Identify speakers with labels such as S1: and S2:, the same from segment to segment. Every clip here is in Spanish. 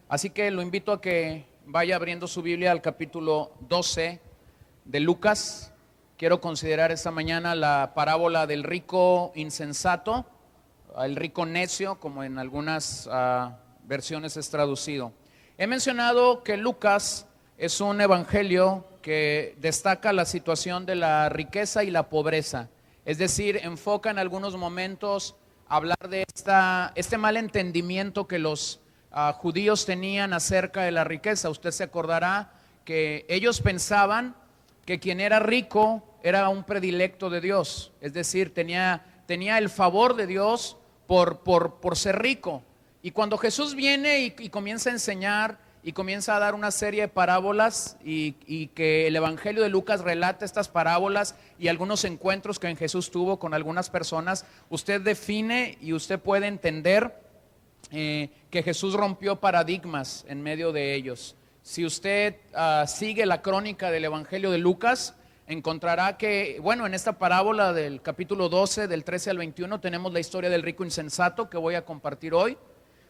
S1: Así que lo invito a que vaya abriendo su Biblia al capítulo 12 de Lucas. Quiero considerar esta mañana la parábola del rico insensato, el rico necio, como en algunas versiones es traducido. He mencionado que Lucas es un evangelio que destaca la situación de la riqueza y la pobreza. Es decir, enfoca en algunos momentos hablar de este mal entendimiento que los judíos tenían acerca de la riqueza. Usted se acordará que ellos pensaban que quien era rico era un predilecto de Dios, es decir, tenía el favor de Dios por ser rico. Y cuando Jesús viene y comienza a enseñar y comienza a dar una serie de parábolas y que el Evangelio de Lucas relata estas parábolas y algunos encuentros que Jesús tuvo con algunas personas, usted define y usted puede entender que Jesús rompió paradigmas en medio de ellos. Si usted sigue la crónica del Evangelio de Lucas, encontrará que, bueno, en esta parábola del capítulo 12, del 13 al 21, tenemos la historia del rico insensato que voy a compartir hoy,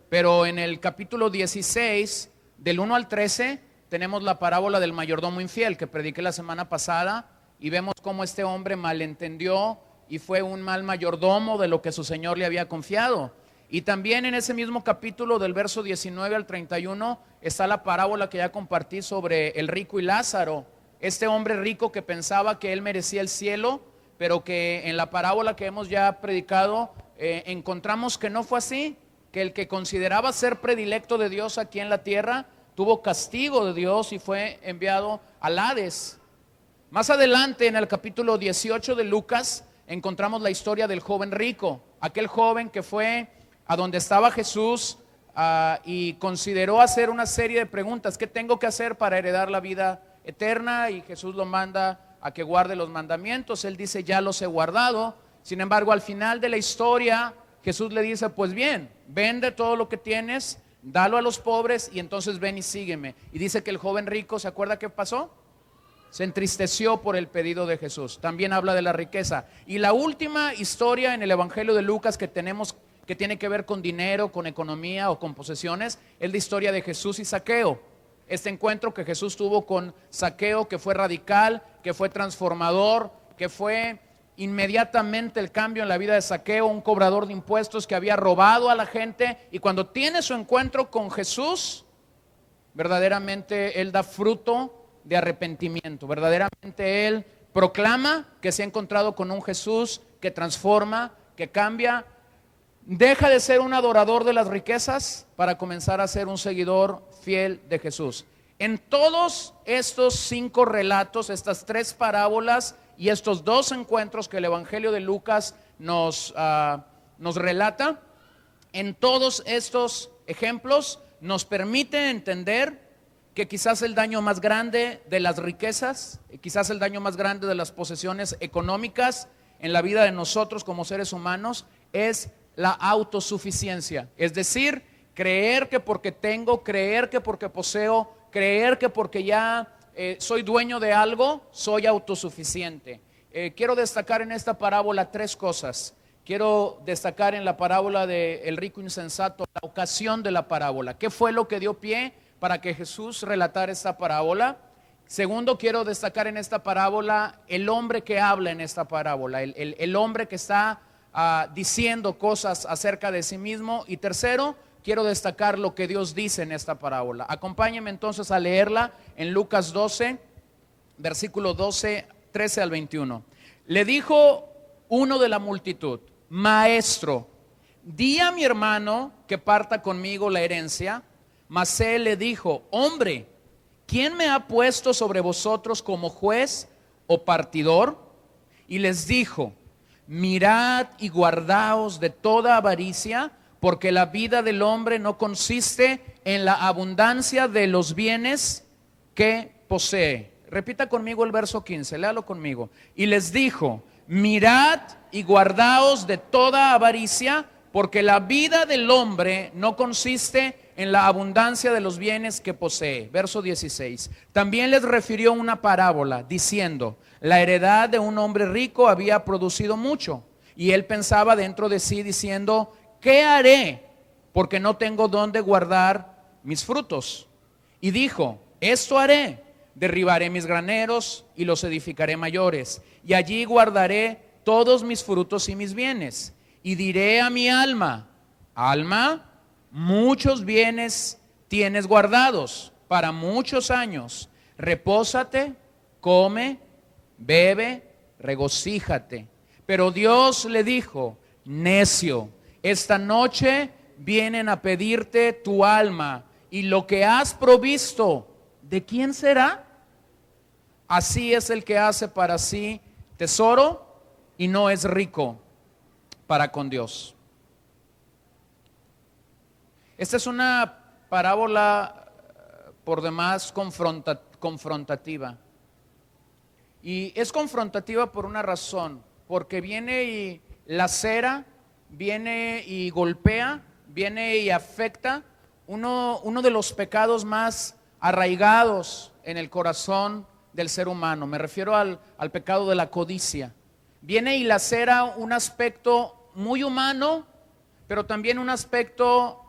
S1: pero en el capítulo 16, del 1 al 13, tenemos la parábola del mayordomo infiel que prediqué la semana pasada y vemos cómo este hombre malentendió y fue un mal mayordomo de lo que su señor le había confiado. Y también en ese mismo capítulo del verso 19 al 31 está la parábola que ya compartí sobre el rico y Lázaro, este hombre rico que pensaba que él merecía el cielo, pero que en la parábola que hemos ya predicado encontramos que no fue así, que el que consideraba ser predilecto de Dios aquí en la tierra tuvo castigo de Dios y fue enviado al Hades. Más adelante en el capítulo 18 de Lucas encontramos la historia del joven rico, aquel joven que fue a donde estaba Jesús y consideró hacer una serie de preguntas. ¿Qué tengo que hacer para heredar la vida eterna? Y Jesús lo manda a que guarde los mandamientos. Él dice, ya los he guardado. Sin embargo, al final de la historia, Jesús le dice, pues bien, vende todo lo que tienes, dalo a los pobres y entonces ven y sígueme. Y dice que el joven rico, ¿se acuerda qué pasó? Se entristeció por el pedido de Jesús. También habla de la riqueza. Y la última historia en el Evangelio de Lucas que tenemos, que tiene que ver con dinero, con economía o con posesiones, es la historia de Jesús y Zaqueo. Este encuentro que Jesús tuvo con Zaqueo, que fue radical, que fue transformador, que fue inmediatamente el cambio en la vida de Zaqueo, un cobrador de impuestos que había robado a la gente, y cuando tiene su encuentro con Jesús, verdaderamente él da fruto de arrepentimiento, verdaderamente él proclama que se ha encontrado con un Jesús que transforma, que cambia. Deja de ser un adorador de las riquezas para comenzar a ser un seguidor fiel de Jesús. En todos estos 5 relatos, estas 3 parábolas y estos 2 encuentros que el Evangelio de Lucas nos relata, en todos estos ejemplos nos permite entender que quizás el daño más grande de las riquezas, quizás el daño más grande de las posesiones económicas en la vida de nosotros como seres humanos es la autosuficiencia, es decir, creer que porque tengo, creer que porque poseo, creer que porque ya soy dueño de algo, soy autosuficiente. Quiero destacar en esta parábola 3 cosas. Quiero destacar en la parábola del rico insensato la ocasión de la parábola. ¿Qué fue lo que dio pie para que Jesús relatara esta parábola? Segundo, quiero destacar en esta parábola el hombre que habla en esta parábola, el hombre que está diciendo cosas acerca de sí mismo. Y tercero, quiero destacar lo que Dios dice en esta parábola. Acompáñenme entonces a leerla en Lucas 12, versículo 12, 13 al 21. Le dijo uno de la multitud: Maestro, di a mi hermano que parta conmigo la herencia. Mas él le dijo: Hombre, ¿quién me ha puesto sobre vosotros como juez o partidor? Y les dijo: Mirad y guardaos de toda avaricia, porque la vida del hombre no consiste en la abundancia de los bienes que posee. Repita conmigo el verso 15, léalo conmigo. Y les dijo: Mirad y guardaos de toda avaricia, porque la vida del hombre no consiste en la abundancia de los bienes que posee. Verso 16. También les refirió una parábola, diciendo: La heredad de un hombre rico había producido mucho, y él pensaba dentro de sí, diciendo: ¿qué haré? Porque no tengo dónde guardar mis frutos. Y dijo, esto haré, derribaré mis graneros y los edificaré mayores, y allí guardaré todos mis frutos y mis bienes. Y diré a mi alma, alma, muchos bienes tienes guardados para muchos años. Repósate, come, bebe, regocíjate. Pero Dios le dijo, necio, esta noche vienen a pedirte tu alma, y lo que has provisto, ¿de quién será? Así es el que hace para sí tesoro y no es rico para con Dios. Esta es una parábola por demás confrontativa. Y es confrontativa por una razón, porque viene y lacera, viene y golpea, viene y afecta uno de los pecados más arraigados en el corazón del ser humano. Me refiero al pecado de la codicia. Viene y lacera un aspecto muy humano, pero también un aspecto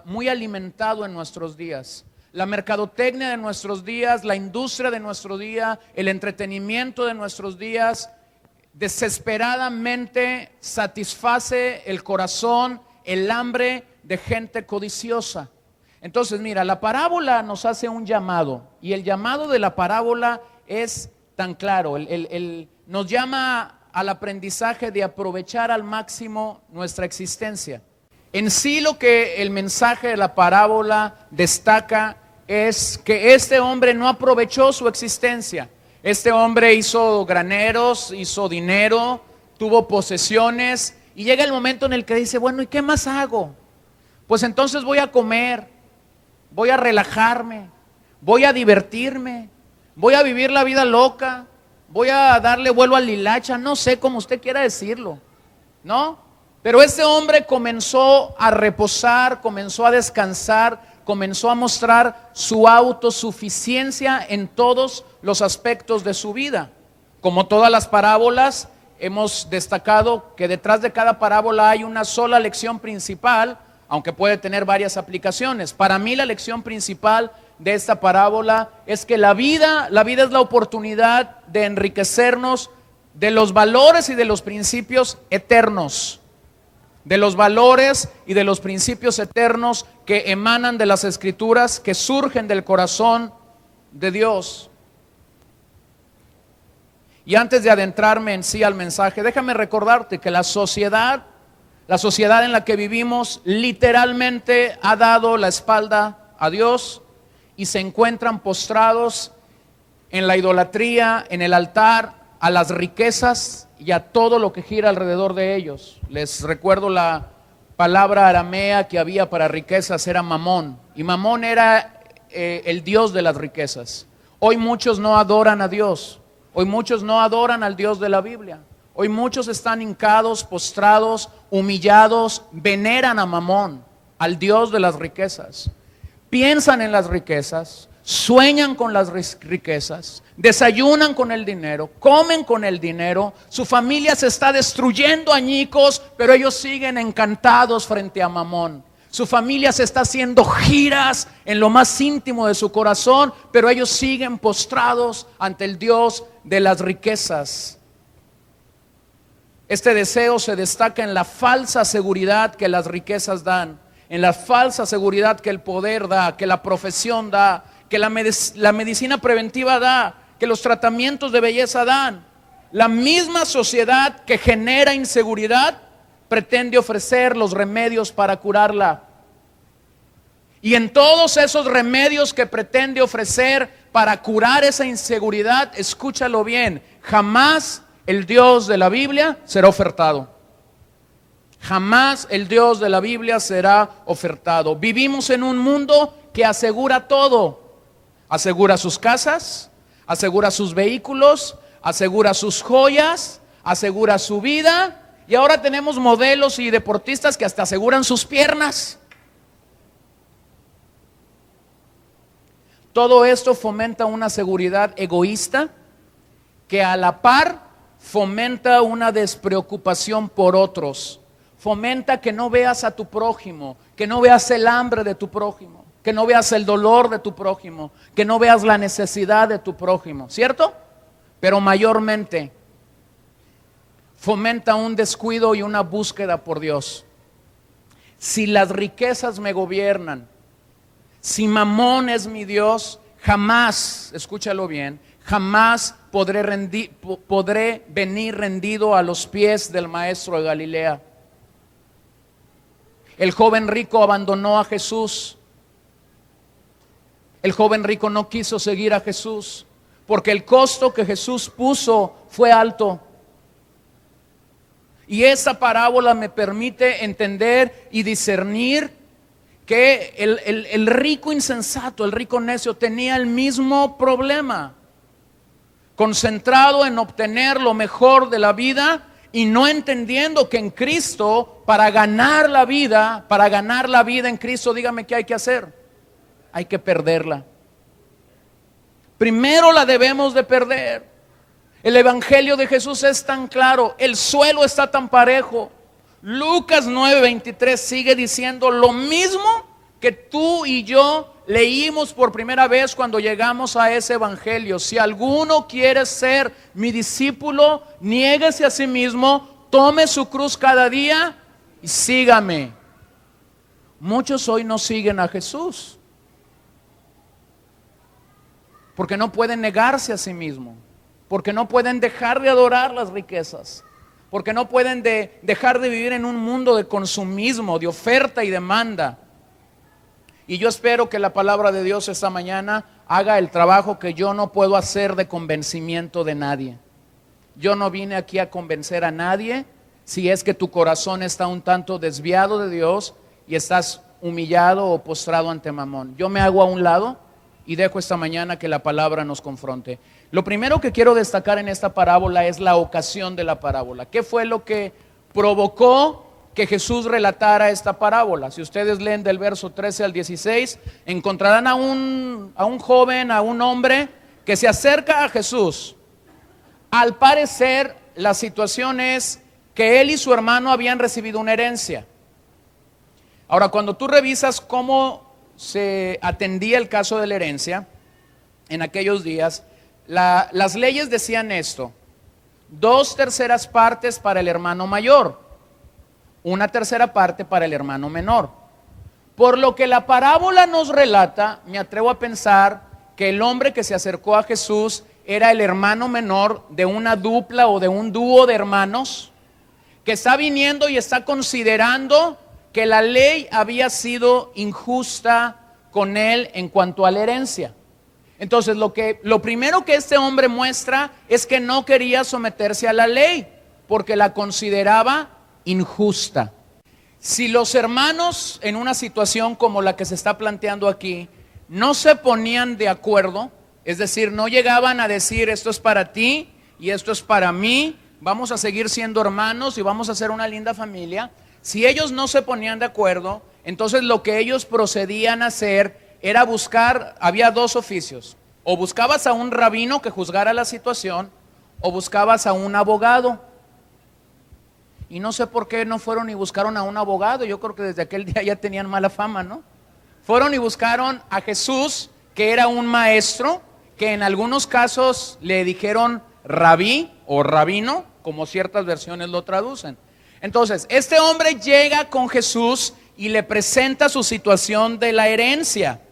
S1: muy alimentado en nuestros días. La mercadotecnia de nuestros días, la industria de nuestro día, el entretenimiento de nuestros días, desesperadamente satisface el corazón, el hambre de gente codiciosa. Entonces, mira, la parábola nos hace un llamado, y el llamado de la parábola es tan claro. Nos llama al aprendizaje de aprovechar al máximo nuestra existencia. En sí, lo que el mensaje de la parábola destaca es que este hombre no aprovechó su existencia. Este hombre hizo graneros, hizo dinero, tuvo posesiones, y llega el momento en el que dice, bueno, ¿y qué más hago? Pues entonces voy a comer, voy a relajarme, voy a divertirme, voy a vivir la vida loca, voy a darle vuelo al hilacha, no sé cómo usted quiera decirlo, ¿no? Pero este hombre comenzó a reposar, comenzó a descansar, comenzó a mostrar su autosuficiencia en todos los aspectos de su vida. Como todas las parábolas, hemos destacado que detrás de cada parábola hay una sola lección principal, aunque puede tener varias aplicaciones. Para mí la lección principal de esta parábola es que la vida es la oportunidad de enriquecernos de los valores y de los principios eternos, de los valores y de los principios eternos que emanan de las Escrituras, que surgen del corazón de Dios. Y antes de adentrarme en sí al mensaje, déjame recordarte que la sociedad en la que vivimos literalmente ha dado la espalda a Dios y se encuentran postrados en la idolatría, en el altar, a las riquezas y a todo lo que gira alrededor de ellos. Les recuerdo la palabra aramea que había para riquezas, era mamón, y mamón era el dios de las riquezas. Hoy muchos no adoran a Dios, hoy muchos no adoran al Dios de la Biblia. Hoy muchos están hincados, postrados, humillados, veneran a Mamón, al Dios de las riquezas. Piensan en las riquezas, sueñan con las riquezas, desayunan con el dinero, comen con el dinero. Su familia se está destruyendo añicos, pero ellos siguen encantados frente a Mamón. Su familia se está haciendo giras en lo más íntimo de su corazón, pero ellos siguen postrados ante el Dios de las riquezas. Este deseo se destaca en la falsa seguridad que las riquezas dan, en la falsa seguridad que el poder da, que la profesión da, que la medicina preventiva da, que los tratamientos de belleza dan. La misma sociedad que genera inseguridad pretende ofrecer los remedios para curarla. Y en todos esos remedios que pretende ofrecer para curar esa inseguridad, escúchalo bien, jamás el Dios de la Biblia será ofertado. Jamás el Dios de la Biblia será ofertado. Vivimos en un mundo que asegura todo. Asegura sus casas, asegura sus vehículos, asegura sus joyas, asegura su vida. Y ahora tenemos modelos y deportistas que hasta aseguran sus piernas. Todo esto fomenta una seguridad egoísta que a la par fomenta una despreocupación por otros. Fomenta que no veas a tu prójimo, que no veas el hambre de tu prójimo, que no veas el dolor de tu prójimo, que no veas la necesidad de tu prójimo, ¿cierto? Pero mayormente fomenta un descuido y una búsqueda por Dios. Si las riquezas me gobiernan, si Mamón es mi Dios, jamás, escúchalo bien, jamás podré venir rendido a los pies del Maestro de Galilea. El joven rico abandonó a Jesús. El joven rico no quiso seguir a Jesús porque el costo que Jesús puso fue alto. Y esa parábola me permite entender y discernir que el rico insensato, el rico necio, tenía el mismo problema, concentrado en obtener lo mejor de la vida y no entendiendo que en Cristo, para ganar la vida en Cristo, dígame qué hay que hacer. Hay que perderla. Primero la debemos de perder. El evangelio de Jesús es tan claro, el suelo está tan parejo. Lucas 9:23 sigue diciendo lo mismo que tú y yo leímos por primera vez cuando llegamos a ese evangelio. Si alguno quiere ser mi discípulo, niéguese a sí mismo, tome su cruz cada día y sígame. Muchos hoy no siguen a Jesús porque no pueden negarse a sí mismo, porque no pueden dejar de adorar las riquezas, porque no pueden dejar de vivir en un mundo de consumismo, de oferta y demanda. Y yo espero que la palabra de Dios esta mañana haga el trabajo que yo no puedo hacer de convencimiento de nadie. Yo no vine aquí a convencer a nadie. Si es que tu corazón está un tanto desviado de Dios y estás humillado o postrado ante Mamón, yo me hago a un lado y dejo esta mañana que la palabra nos confronte. Lo primero que quiero destacar en esta parábola es la ocasión de la parábola. ¿Qué fue lo que provocó que Jesús relatara esta parábola? Si ustedes leen del verso 13 al 16, encontrarán a un joven, a un hombre que se acerca a Jesús. Al parecer, la situación es que él y su hermano habían recibido una herencia. Ahora, cuando tú revisas cómo se atendía el caso de la herencia en aquellos días, las leyes decían esto: 2/3 partes para el hermano mayor, 1/3 parte para el hermano menor. Por lo que la parábola nos relata, me atrevo a pensar que el hombre que se acercó a Jesús era el hermano menor de una dupla o de un dúo de hermanos que está viniendo y está considerando que la ley había sido injusta con él en cuanto a la herencia. Entonces lo primero que este hombre muestra es que no quería someterse a la ley porque la consideraba injusta. Si los hermanos en una situación como la que se está planteando aquí no se ponían de acuerdo, es decir, no llegaban a decir esto es para ti y esto es para mí, vamos a seguir siendo hermanos y vamos a hacer una linda familia. Si ellos no se ponían de acuerdo, entonces lo que ellos procedían a hacer era buscar, había dos oficios: o buscabas a un rabino que juzgara la situación, o buscabas a un abogado. Y no sé por qué no fueron y buscaron a un abogado. Yo creo que desde aquel día ya tenían mala fama, ¿no? Fueron y buscaron a Jesús, que era un maestro, que en algunos casos le dijeron rabí o rabino, como ciertas versiones lo traducen. Entonces, este hombre llega con Jesús y le presenta su situación de la herencia.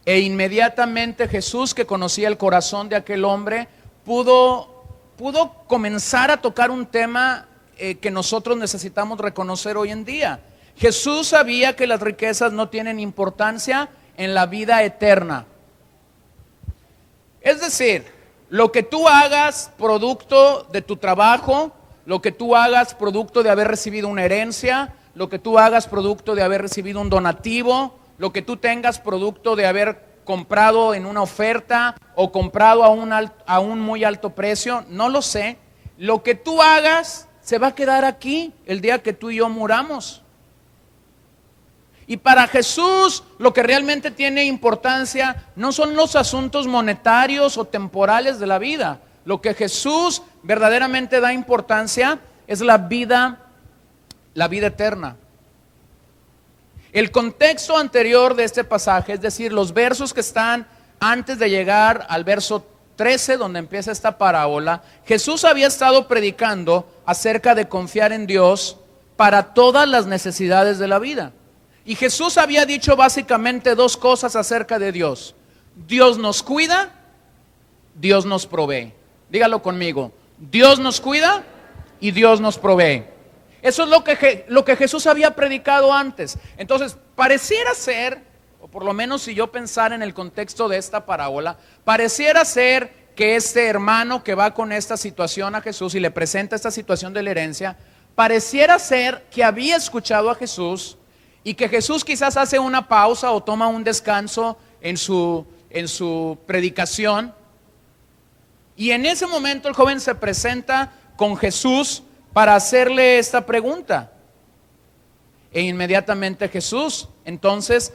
S1: E inmediatamente Jesús, que conocía el corazón de aquel hombre, pudo comenzar a tocar un tema que nosotros necesitamos reconocer hoy en día. Jesús sabía que las riquezas no tienen importancia en la vida eterna. Es decir, lo que tú hagas producto de tu trabajo, lo que tú hagas producto de haber recibido una herencia, lo que tú hagas producto de haber recibido un donativo, lo que tú tengas producto de haber comprado en una oferta o comprado a un muy alto precio, no lo sé. Lo que tú hagas se va a quedar aquí el día que tú y yo muramos. Y para Jesús lo que realmente tiene importancia no son los asuntos monetarios o temporales de la vida. Lo que Jesús verdaderamente da importancia es la vida eterna. El contexto anterior de este pasaje, es decir, los versos que están antes de llegar al verso 13, donde empieza esta parábola, Jesús había estado predicando acerca de confiar en Dios para todas las necesidades de la vida. Y Jesús había dicho básicamente dos cosas acerca de Dios. Dios nos cuida, Dios nos provee. Dígalo conmigo. Dios nos cuida y Dios nos provee. Eso es lo que Jesús había predicado antes. Entonces, pareciera ser, o por lo menos si yo pensara en el contexto de esta parábola, pareciera ser que este hermano que va con esta situación a Jesús y le presenta esta situación de la herencia, pareciera ser que había escuchado a Jesús y que Jesús quizás hace una pausa o toma un descanso en su predicación. Y en ese momento el joven se presenta con Jesús para hacerle esta pregunta. E inmediatamente Jesús entonces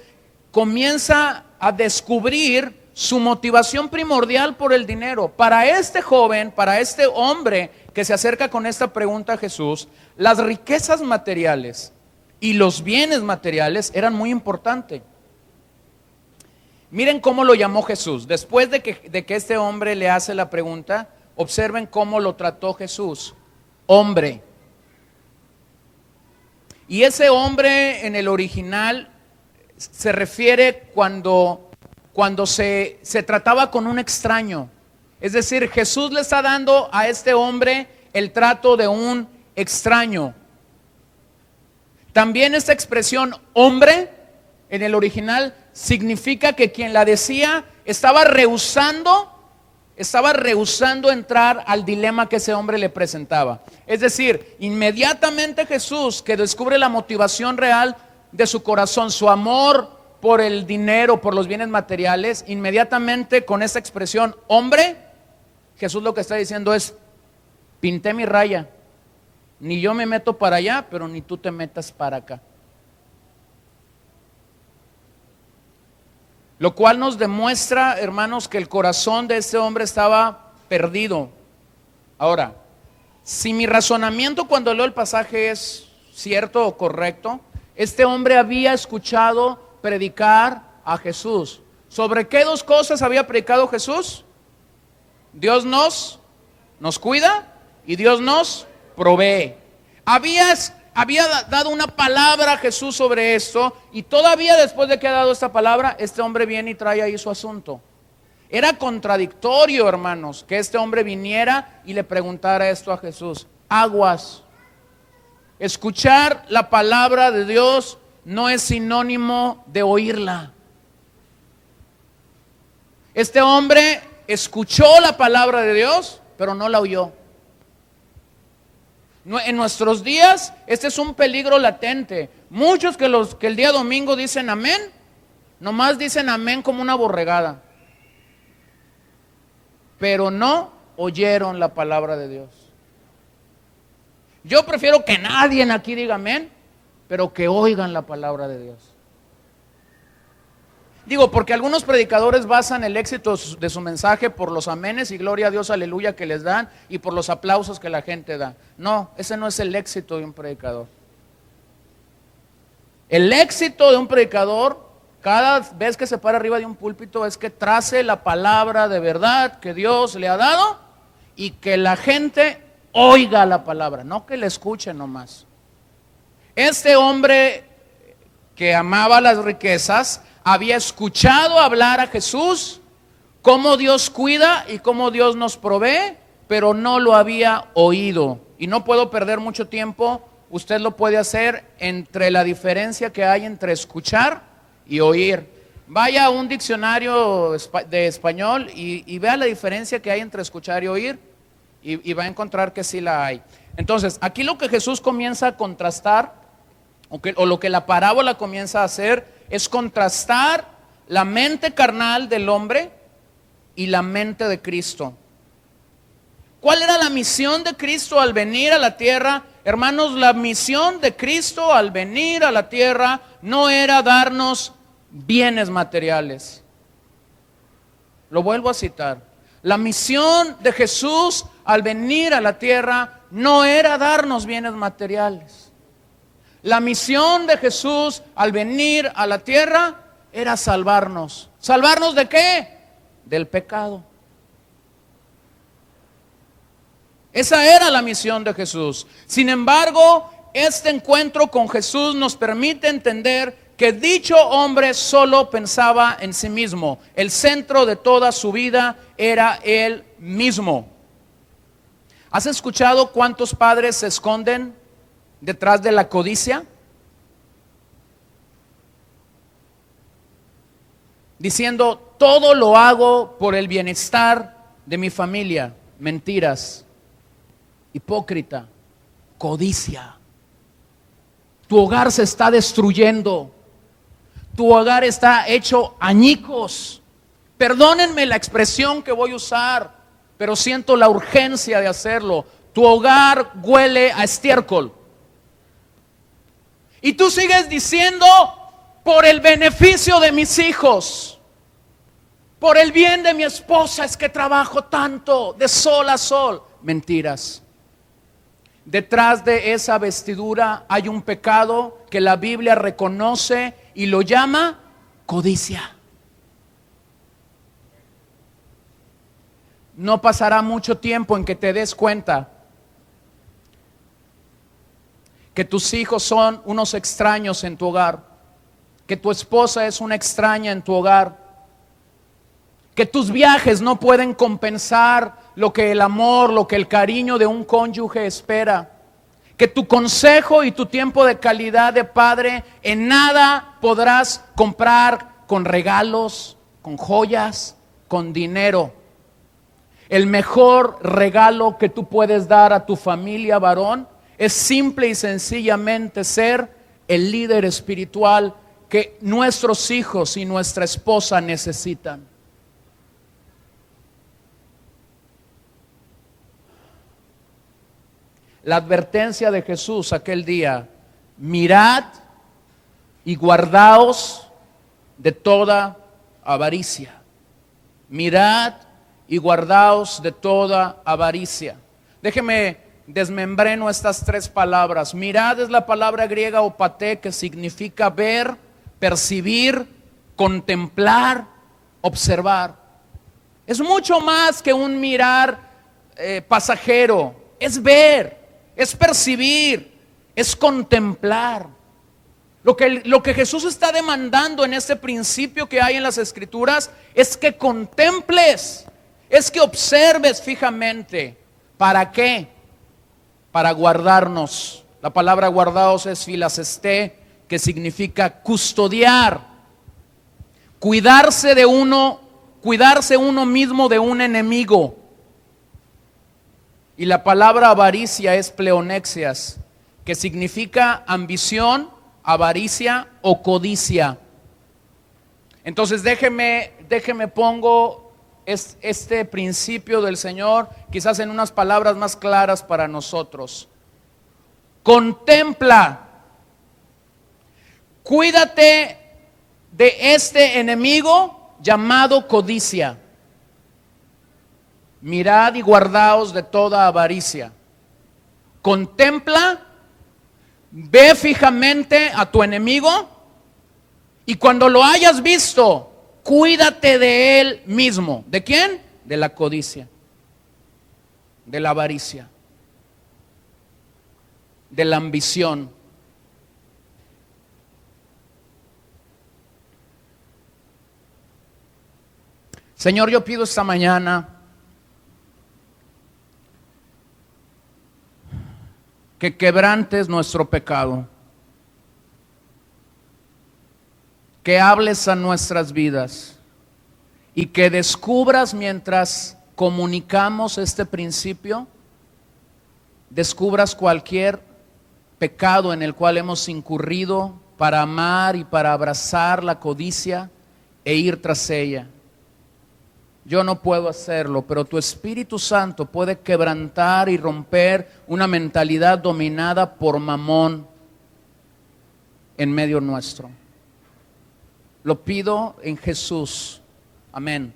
S1: comienza a descubrir su motivación primordial por el dinero. Para este joven, para este hombre que se acerca con esta pregunta a Jesús, las riquezas materiales y los bienes materiales eran muy importantes. Miren cómo lo llamó Jesús. Después de que este hombre le hace la pregunta, observen cómo lo trató Jesús. Hombre. Y ese hombre en el original se refiere cuando se trataba con un extraño. Es decir, Jesús le está dando a este hombre el trato de un extraño. También esta expresión hombre en el original significa que quien la decía estaba rehusando entrar al dilema que ese hombre le presentaba. Es decir, inmediatamente Jesús, que descubre la motivación real de su corazón, su amor por el dinero, por los bienes materiales, inmediatamente con esa expresión hombre, Jesús lo que está diciendo es: pinté mi raya, ni yo me meto para allá, pero ni tú te metas para acá. Lo cual nos demuestra, hermanos, que el corazón de este hombre estaba perdido. Ahora, si mi razonamiento cuando leo el pasaje es cierto o correcto, este hombre había escuchado predicar a Jesús. ¿Sobre qué dos cosas había predicado Jesús? Dios nos cuida y Dios nos provee. Había dado una palabra a Jesús sobre esto, y todavía después de que ha dado esta palabra, este hombre viene y trae ahí su asunto. Era contradictorio, hermanos, que este hombre viniera y le preguntara esto a Jesús. Aguas. Escuchar la palabra de Dios no es sinónimo de oírla. Este hombre escuchó la palabra de Dios, pero no la oyó. En nuestros días, este es un peligro latente. Muchos que el día domingo dicen amén, nomás dicen amén como una borregada, pero no oyeron la palabra de Dios. Yo prefiero que nadie aquí diga amén, pero que oigan la palabra de Dios. Digo, porque algunos predicadores basan el éxito de su mensaje por los amenes y gloria a Dios, aleluya, que les dan, y por los aplausos que la gente da. No, ese no es el éxito de un predicador. El éxito de un predicador, cada vez que se para arriba de un púlpito, es que trace la palabra de verdad que Dios le ha dado y que la gente oiga la palabra, no que la escuche nomás. Este hombre que amaba las riquezas había escuchado hablar a Jesús, cómo Dios cuida y cómo Dios nos provee, pero no lo había oído. Y no puedo perder mucho tiempo, usted lo puede hacer entre la diferencia que hay entre escuchar y oír. Vaya a un diccionario de español y vea la diferencia que hay entre escuchar y oír, y va a encontrar que sí la hay. Entonces, aquí lo que Jesús comienza a contrastar, o lo que la parábola comienza a hacer, es contrastar la mente carnal del hombre y la mente de Cristo. ¿Cuál era la misión de Cristo al venir a la tierra? Hermanos, la misión de Cristo al venir a la tierra no era darnos bienes materiales. Lo vuelvo a citar. La misión de Jesús al venir a la tierra no era darnos bienes materiales. La misión de Jesús al venir a la tierra era salvarnos. ¿Salvarnos de qué? Del pecado. Esa era la misión de Jesús. Sin embargo, este encuentro con Jesús nos permite entender que dicho hombre solo pensaba en sí mismo. El centro de toda su vida era él mismo. ¿Has escuchado cuántos padres se esconden detrás de la codicia? Diciendo, todo lo hago por el bienestar de mi familia. Mentiras. Hipócrita. Codicia. Tu hogar se está destruyendo. Tu hogar está hecho añicos. Perdónenme la expresión que voy a usar, pero siento la urgencia de hacerlo. Tu hogar huele a estiércol. Y tú sigues diciendo, por el beneficio de mis hijos, por el bien de mi esposa es que trabajo tanto, de sol a sol. Mentiras. Detrás de esa vestidura hay un pecado que la Biblia reconoce y lo llama codicia. No pasará mucho tiempo en que te des cuenta que tus hijos son unos extraños en tu hogar, que tu esposa es una extraña en tu hogar, que tus viajes no pueden compensar lo que el amor, lo que el cariño de un cónyuge espera, que tu consejo y tu tiempo de calidad de padre en nada podrás comprar con regalos, con joyas, con dinero. El mejor regalo que tú puedes dar a tu familia varón es simple y sencillamente ser el líder espiritual que nuestros hijos y nuestra esposa necesitan. La advertencia de Jesús aquel día: mirad y guardaos de toda avaricia. Mirad y guardaos de toda avaricia. Déjeme desmembreno estas tres palabras. Mirad es la palabra griega opate, que significa ver, percibir, contemplar, observar. Es mucho más que un mirar pasajero. Es ver, es percibir, es contemplar. Lo que Jesús está demandando en este principio que hay en las Escrituras es que contemples, es que observes fijamente. ¿Para qué? Para guardarnos. La palabra guardaos es filasesté, que significa custodiar, cuidarse uno mismo de un enemigo. Y la palabra avaricia es pleonexias, que significa ambición, avaricia o codicia. Entonces déjeme pongo este principio del Señor quizás en unas palabras más claras para nosotros. Contempla, cuídate de este enemigo llamado codicia. Mirad y guardaos de toda avaricia. Contempla, ve fijamente a tu enemigo y cuando lo hayas visto, cuídate de él mismo. ¿De quién? De la codicia, de la avaricia, de la ambición. Señor, yo pido esta mañana que quebrantes nuestro pecado, que hables a nuestras vidas y que descubras mientras comunicamos este principio, descubras cualquier pecado en el cual hemos incurrido para amar y para abrazar la codicia e ir tras ella. Yo no puedo hacerlo, pero tu Espíritu Santo puede quebrantar y romper una mentalidad dominada por mamón en medio nuestro. Lo pido en Jesús. Amén.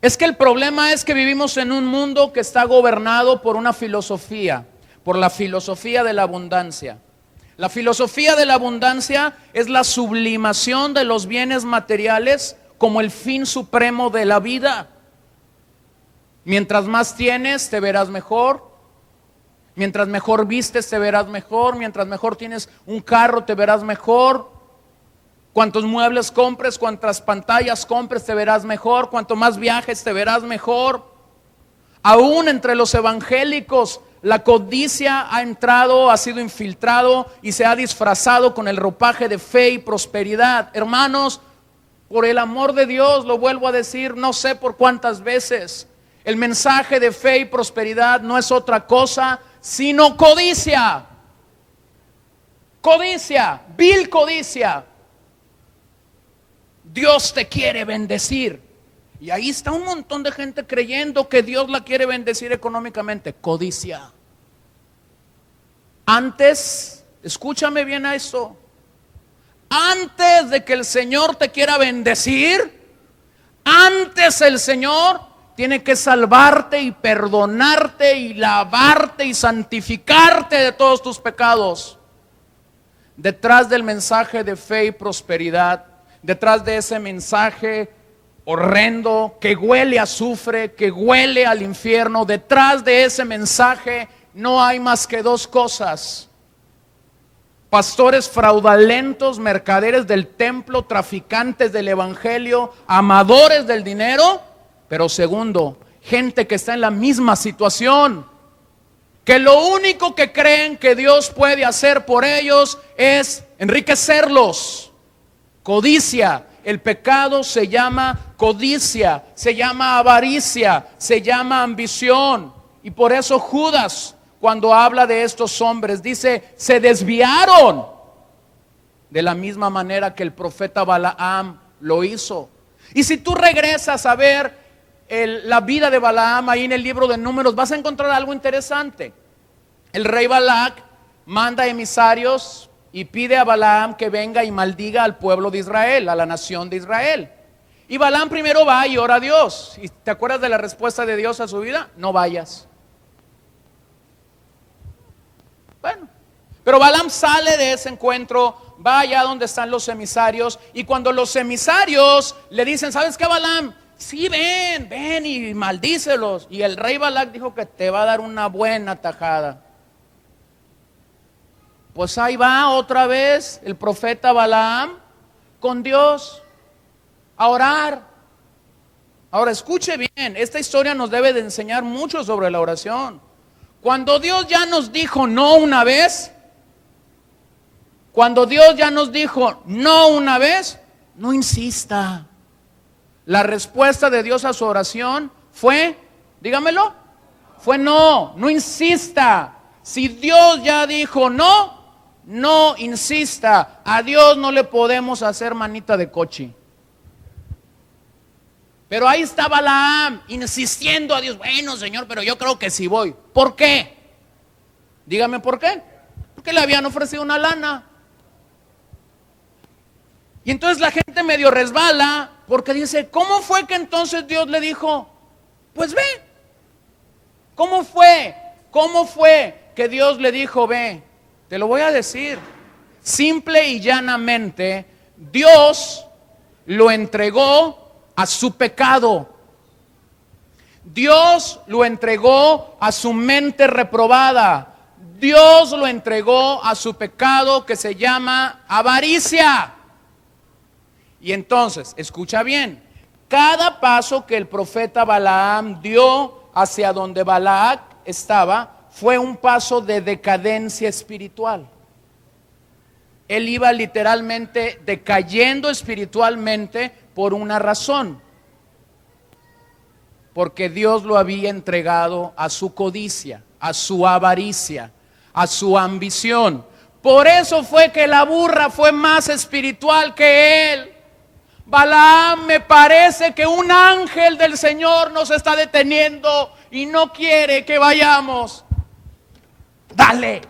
S1: Es que el problema es que vivimos en un mundo que está gobernado por una filosofía, por la filosofía de la abundancia. La filosofía de la abundancia es la sublimación de los bienes materiales como el fin supremo de la vida. Mientras más tienes, te verás mejor. Mientras mejor vistes, te verás mejor. Mientras mejor tienes un carro, te verás mejor. Cuantos muebles compres, cuantas pantallas compres, te verás mejor. Cuanto más viajes, te verás mejor. Aún entre los evangélicos, la codicia ha entrado, ha sido infiltrado y se ha disfrazado con el ropaje de fe y prosperidad. Hermanos, por el amor de Dios, lo vuelvo a decir, no sé por cuántas veces, el mensaje de fe y prosperidad no es otra cosa sino codicia. Codicia, vil codicia. Dios te quiere bendecir. Y ahí está un montón de gente creyendo que Dios la quiere bendecir económicamente. Codicia. Antes, escúchame bien a eso. Antes de que el Señor te quiera bendecir, antes el Señor tiene que salvarte y perdonarte y lavarte y santificarte de todos tus pecados. Detrás del mensaje de fe y prosperidad, detrás de ese mensaje horrendo que huele a azufre, que huele al infierno, detrás de ese mensaje no hay más que dos cosas: pastores fraudulentos, mercaderes del templo, traficantes del evangelio, amadores del dinero. Pero segundo, gente que está en la misma situación, que lo único que creen que Dios puede hacer por ellos es enriquecerlos. Codicia. El pecado se llama codicia, se llama avaricia, se llama ambición. Y por eso Judas, cuando habla de estos hombres, dice: se desviaron de la misma manera que el profeta Balaam lo hizo. Y si tú regresas a ver la vida de Balaam ahí en el libro de Números, vas a encontrar algo interesante. El rey Balac manda emisarios y pide a Balaam que venga y maldiga al pueblo de Israel, a la nación de Israel. Y Balaam primero va y ora a Dios. ¿Y te acuerdas de la respuesta de Dios a su vida? No vayas. Bueno, pero Balaam sale de ese encuentro, va allá donde están los emisarios, y cuando los emisarios le dicen: ¿sabes qué, Balaam? Sí, ven y maldícelos. Y el rey Balac dijo que te va a dar una buena tajada. Pues ahí va otra vez el profeta Balaam con Dios a orar. Ahora escuche bien, esta historia nos debe de enseñar mucho sobre la oración. Cuando Dios ya nos dijo no una vez, no insista. La respuesta de Dios a su oración fue, dígamelo, fue no insista. Si Dios ya dijo no insista. A Dios no le podemos hacer manita de cochi. Pero ahí está Balaam insistiendo a Dios: bueno, Señor, pero yo creo que sí voy. ¿Por qué? Dígame por qué. Porque le habían ofrecido una lana. Y entonces la gente medio resbala, porque dice: ¿cómo fue que entonces Dios le dijo? Pues ve. ¿Cómo fue que Dios le dijo ve? Te lo voy a decir. Simple y llanamente, Dios lo entregó a su pecado. Dios lo entregó a su mente reprobada. Dios lo entregó a su pecado que se llama avaricia. Y entonces, escucha bien, cada paso que el profeta Balaam dio hacia donde Balac estaba fue un paso de decadencia espiritual. Él iba literalmente decayendo espiritualmente por una razón: porque Dios lo había entregado a su codicia, a su avaricia, a su ambición. Por eso fue que la burra fue más espiritual que él. Balaam, me parece que un ángel del Señor nos está deteniendo y no quiere que vayamos. Dale,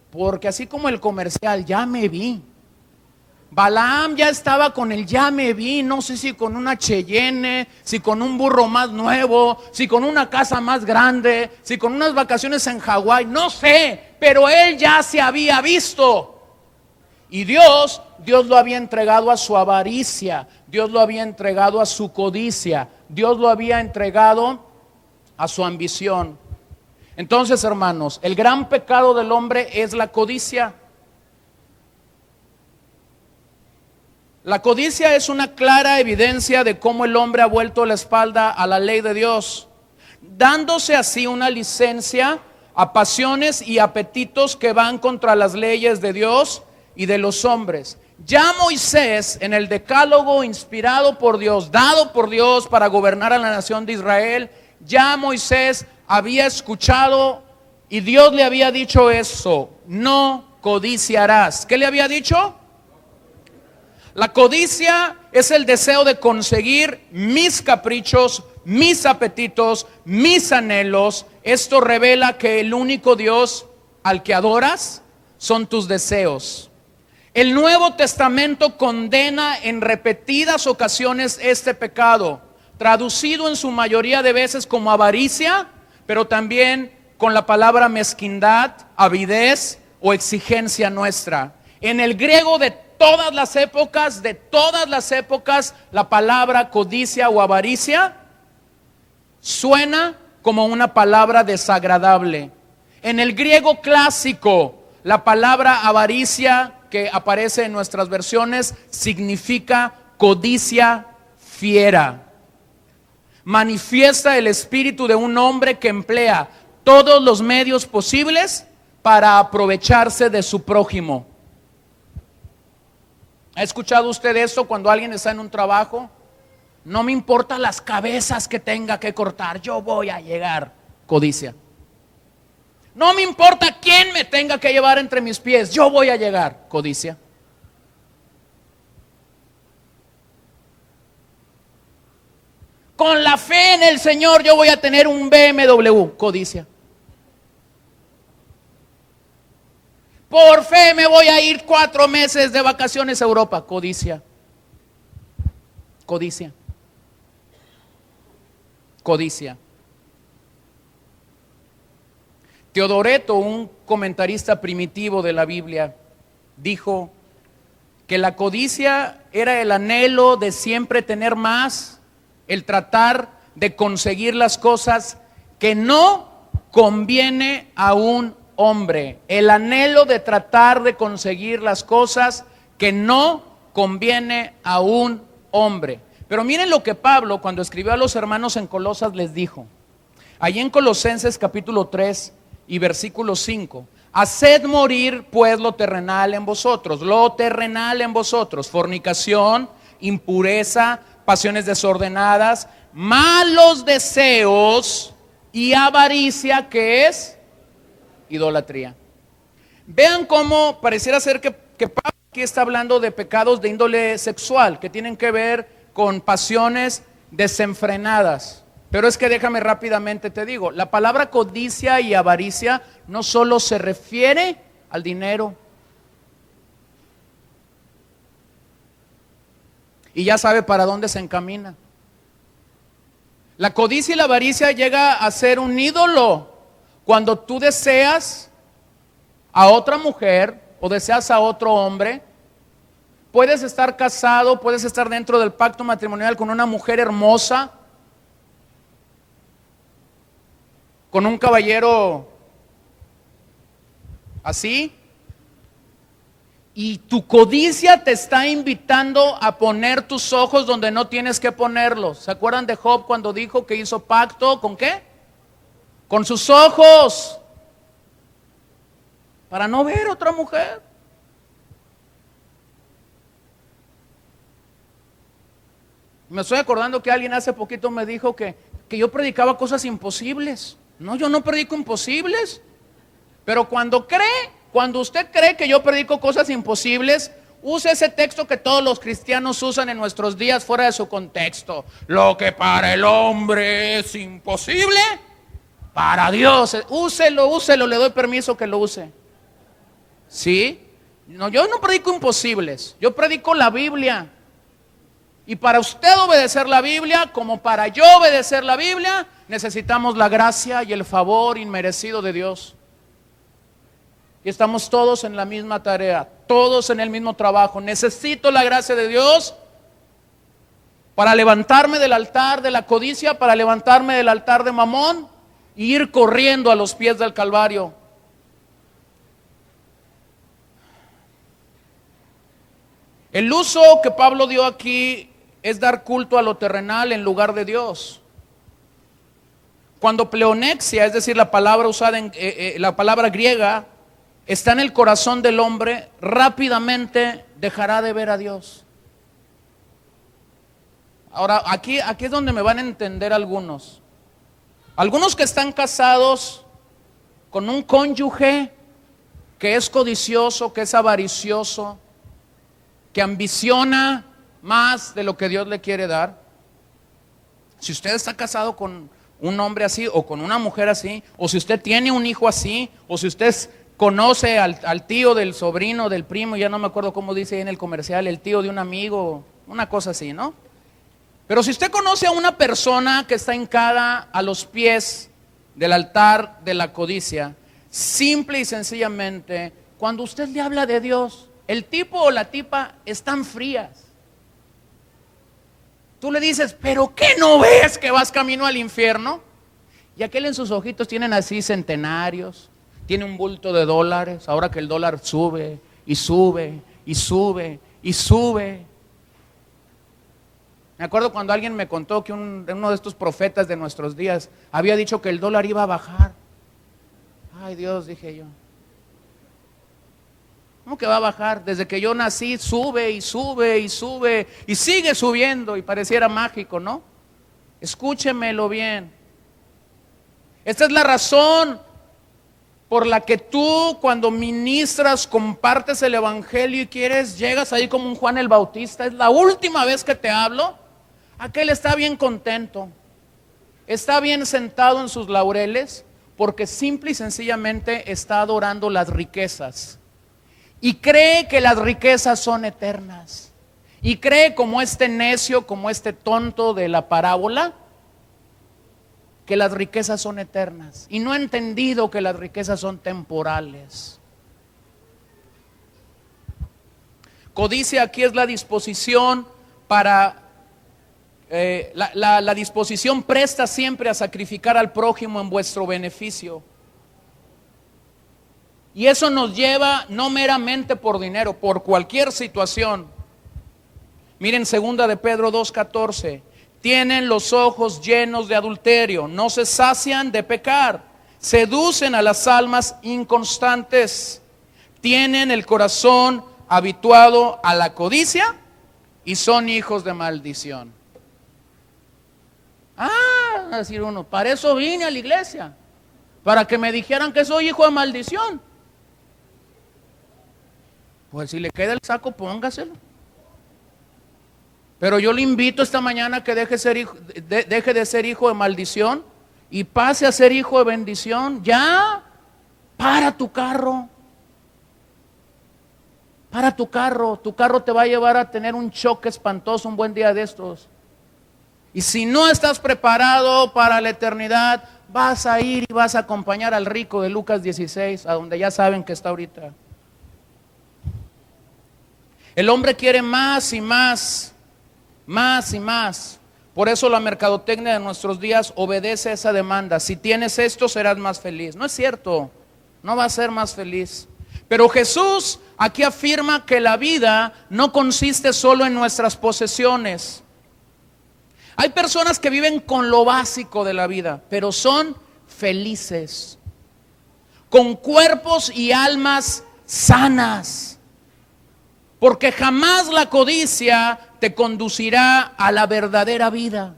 S1: porque así como el comercial, ya me vi. Balaam ya estaba con el ya me vi, no sé si con una Cheyenne, si con un burro más nuevo, si con una casa más grande, si con unas vacaciones en Hawái, no sé, pero él ya se había visto. Y Dios lo había entregado a su avaricia, Dios lo había entregado a su codicia, Dios lo había entregado a su ambición. Entonces, hermanos, el gran pecado del hombre es la codicia. La codicia es una clara evidencia de cómo el hombre ha vuelto la espalda a la ley de Dios, dándose así una licencia a pasiones y apetitos que van contra las leyes de Dios y de los hombres. Ya Moisés, en el decálogo inspirado por Dios, dado por Dios para gobernar a la nación de Israel, ya Moisés había escuchado y Dios le había dicho eso: no codiciarás. ¿Qué le había dicho? La codicia es el deseo de conseguir mis caprichos, mis apetitos, mis anhelos. Esto revela que el único Dios al que adoras son tus deseos. El Nuevo Testamento condena en repetidas ocasiones este pecado, traducido en su mayoría de veces como avaricia, pero también con la palabra mezquindad, avidez o exigencia nuestra. En el griego de todas las épocas, la palabra codicia o avaricia suena como una palabra desagradable. En el griego clásico, la palabra avaricia que aparece en nuestras versiones significa codicia fiera. Manifiesta el espíritu de un hombre que emplea todos los medios posibles para aprovecharse de su prójimo. ¿Ha escuchado usted eso cuando alguien está en un trabajo? No me importa las cabezas que tenga que cortar, yo voy a llegar. Codicia. No me importa quién me tenga que llevar entre mis pies, yo voy a llegar. Codicia. Con la fe en el Señor yo voy a tener un BMW. Codicia. Por fe me voy a ir 4 meses de vacaciones a Europa. Codicia. Codicia. Codicia. Teodoreto, un comentarista primitivo de la Biblia, dijo que la codicia era el anhelo de siempre tener más, el tratar de conseguir las cosas que no conviene a un hombre, el anhelo de tratar de conseguir las cosas que no conviene a un hombre. Pero miren lo que Pablo, cuando escribió a los hermanos en Colosas, les dijo. Allí en Colosenses capítulo 3 y versículo 5: haced morir pues lo terrenal en vosotros, fornicación, impureza, pasiones desordenadas, malos deseos y avaricia, que es idolatría. Vean cómo pareciera ser que Pablo aquí está hablando de pecados de índole sexual, que tienen que ver con pasiones desenfrenadas. Pero es que déjame rápidamente te digo, la palabra codicia y avaricia no solo se refiere al dinero. Y ya sabe para dónde se encamina. La codicia y la avaricia llega a ser un ídolo cuando tú deseas a otra mujer o deseas a otro hombre. Puedes estar casado, puedes estar dentro del pacto matrimonial con una mujer hermosa, con un caballero así, y tu codicia te está invitando a poner tus ojos donde no tienes que ponerlos. ¿Se acuerdan de Job cuando dijo que hizo pacto con qué? Con sus ojos, para no ver otra mujer. Me estoy acordando que alguien hace poquito me dijo que yo predicaba cosas imposibles. No, yo no predico imposibles. Pero cuando usted cree que yo predico cosas imposibles, use ese texto que todos los cristianos usan en nuestros días fuera de su contexto. Lo que para el hombre es imposible, para Dios, úselo, le doy permiso que lo use. ¿Sí? No, yo no predico imposibles, yo predico la Biblia. Y para usted obedecer la Biblia, como para yo obedecer la Biblia, necesitamos la gracia y el favor inmerecido de Dios. Y estamos todos en la misma tarea, todos en el mismo trabajo. Necesito la gracia de Dios para levantarme del altar de la codicia, para levantarme del altar de Mamón y ir corriendo a los pies del Calvario. El uso que Pablo dio aquí es dar culto a lo terrenal en lugar de Dios. Cuando pleonexia, es decir, la palabra usada la palabra griega, está en el corazón del hombre, rápidamente dejará de ver a Dios. Ahora, aquí es donde me van a entender algunos. Algunos que están casados con un cónyuge que es codicioso, que es avaricioso, que ambiciona más de lo que Dios le quiere dar. Si usted está casado con un hombre así o con una mujer así, o si usted tiene un hijo así, o si usted conoce al tío del sobrino, del primo, ya no me acuerdo cómo dice ahí en el comercial, el tío de un amigo, una cosa así, ¿no? Pero si usted conoce a una persona que está hincada a los pies del altar de la codicia, simple y sencillamente, cuando usted le habla de Dios, el tipo o la tipa están frías. Tú le dices, ¿pero qué no ves que vas camino al infierno? Y aquel en sus ojitos tienen así centenarios, tiene un bulto de dólares, ahora que el dólar sube y sube y sube y sube. Me acuerdo cuando alguien me contó que uno de estos profetas de nuestros días había dicho que el dólar iba a bajar. Ay Dios, dije yo. ¿Cómo que va a bajar? Desde que yo nací sube y sube y sube y sigue subiendo y pareciera mágico, ¿no? Escúchemelo bien. Esta es la razón por la que tú cuando ministras, compartes el evangelio y llegas ahí como un Juan el Bautista. Es la última vez que te hablo. Aquel está bien contento, está bien sentado en sus laureles porque simple y sencillamente está adorando las riquezas. Y cree que las riquezas son eternas. Y cree como este necio, como este tonto de la parábola, que las riquezas son eternas. Y no ha entendido que las riquezas son temporales. Codicia aquí es la disposición para... la disposición presta siempre a sacrificar al prójimo en vuestro beneficio. Y eso nos lleva no meramente por dinero, por cualquier situación. Miren 2 de Pedro 2:14. Tienen los ojos llenos de adulterio, no se sacian de pecar, seducen a las almas inconstantes, tienen el corazón habituado a la codicia y son hijos de maldición. Va a decir uno, para eso vine a la iglesia, para que me dijeran que soy hijo de maldición. Pues si le queda el saco, póngaselo. Pero yo le invito esta mañana a que deje de ser hijo de maldición y pase a ser hijo de bendición. Ya, para tu carro. Para tu carro te va a llevar a tener un choque espantoso un buen día de estos. Y si no estás preparado para la eternidad, vas a ir y vas a acompañar al rico de Lucas 16, a donde ya saben que está ahorita. El hombre quiere más y más, más y más. Por eso la mercadotecnia de nuestros días obedece a esa demanda. Si tienes esto, serás más feliz. No es cierto, no va a ser más feliz. Pero Jesús aquí afirma que la vida no consiste solo en nuestras posesiones. Hay personas que viven con lo básico de la vida, pero son felices, con cuerpos y almas sanas. Porque jamás la codicia te conducirá a la verdadera vida.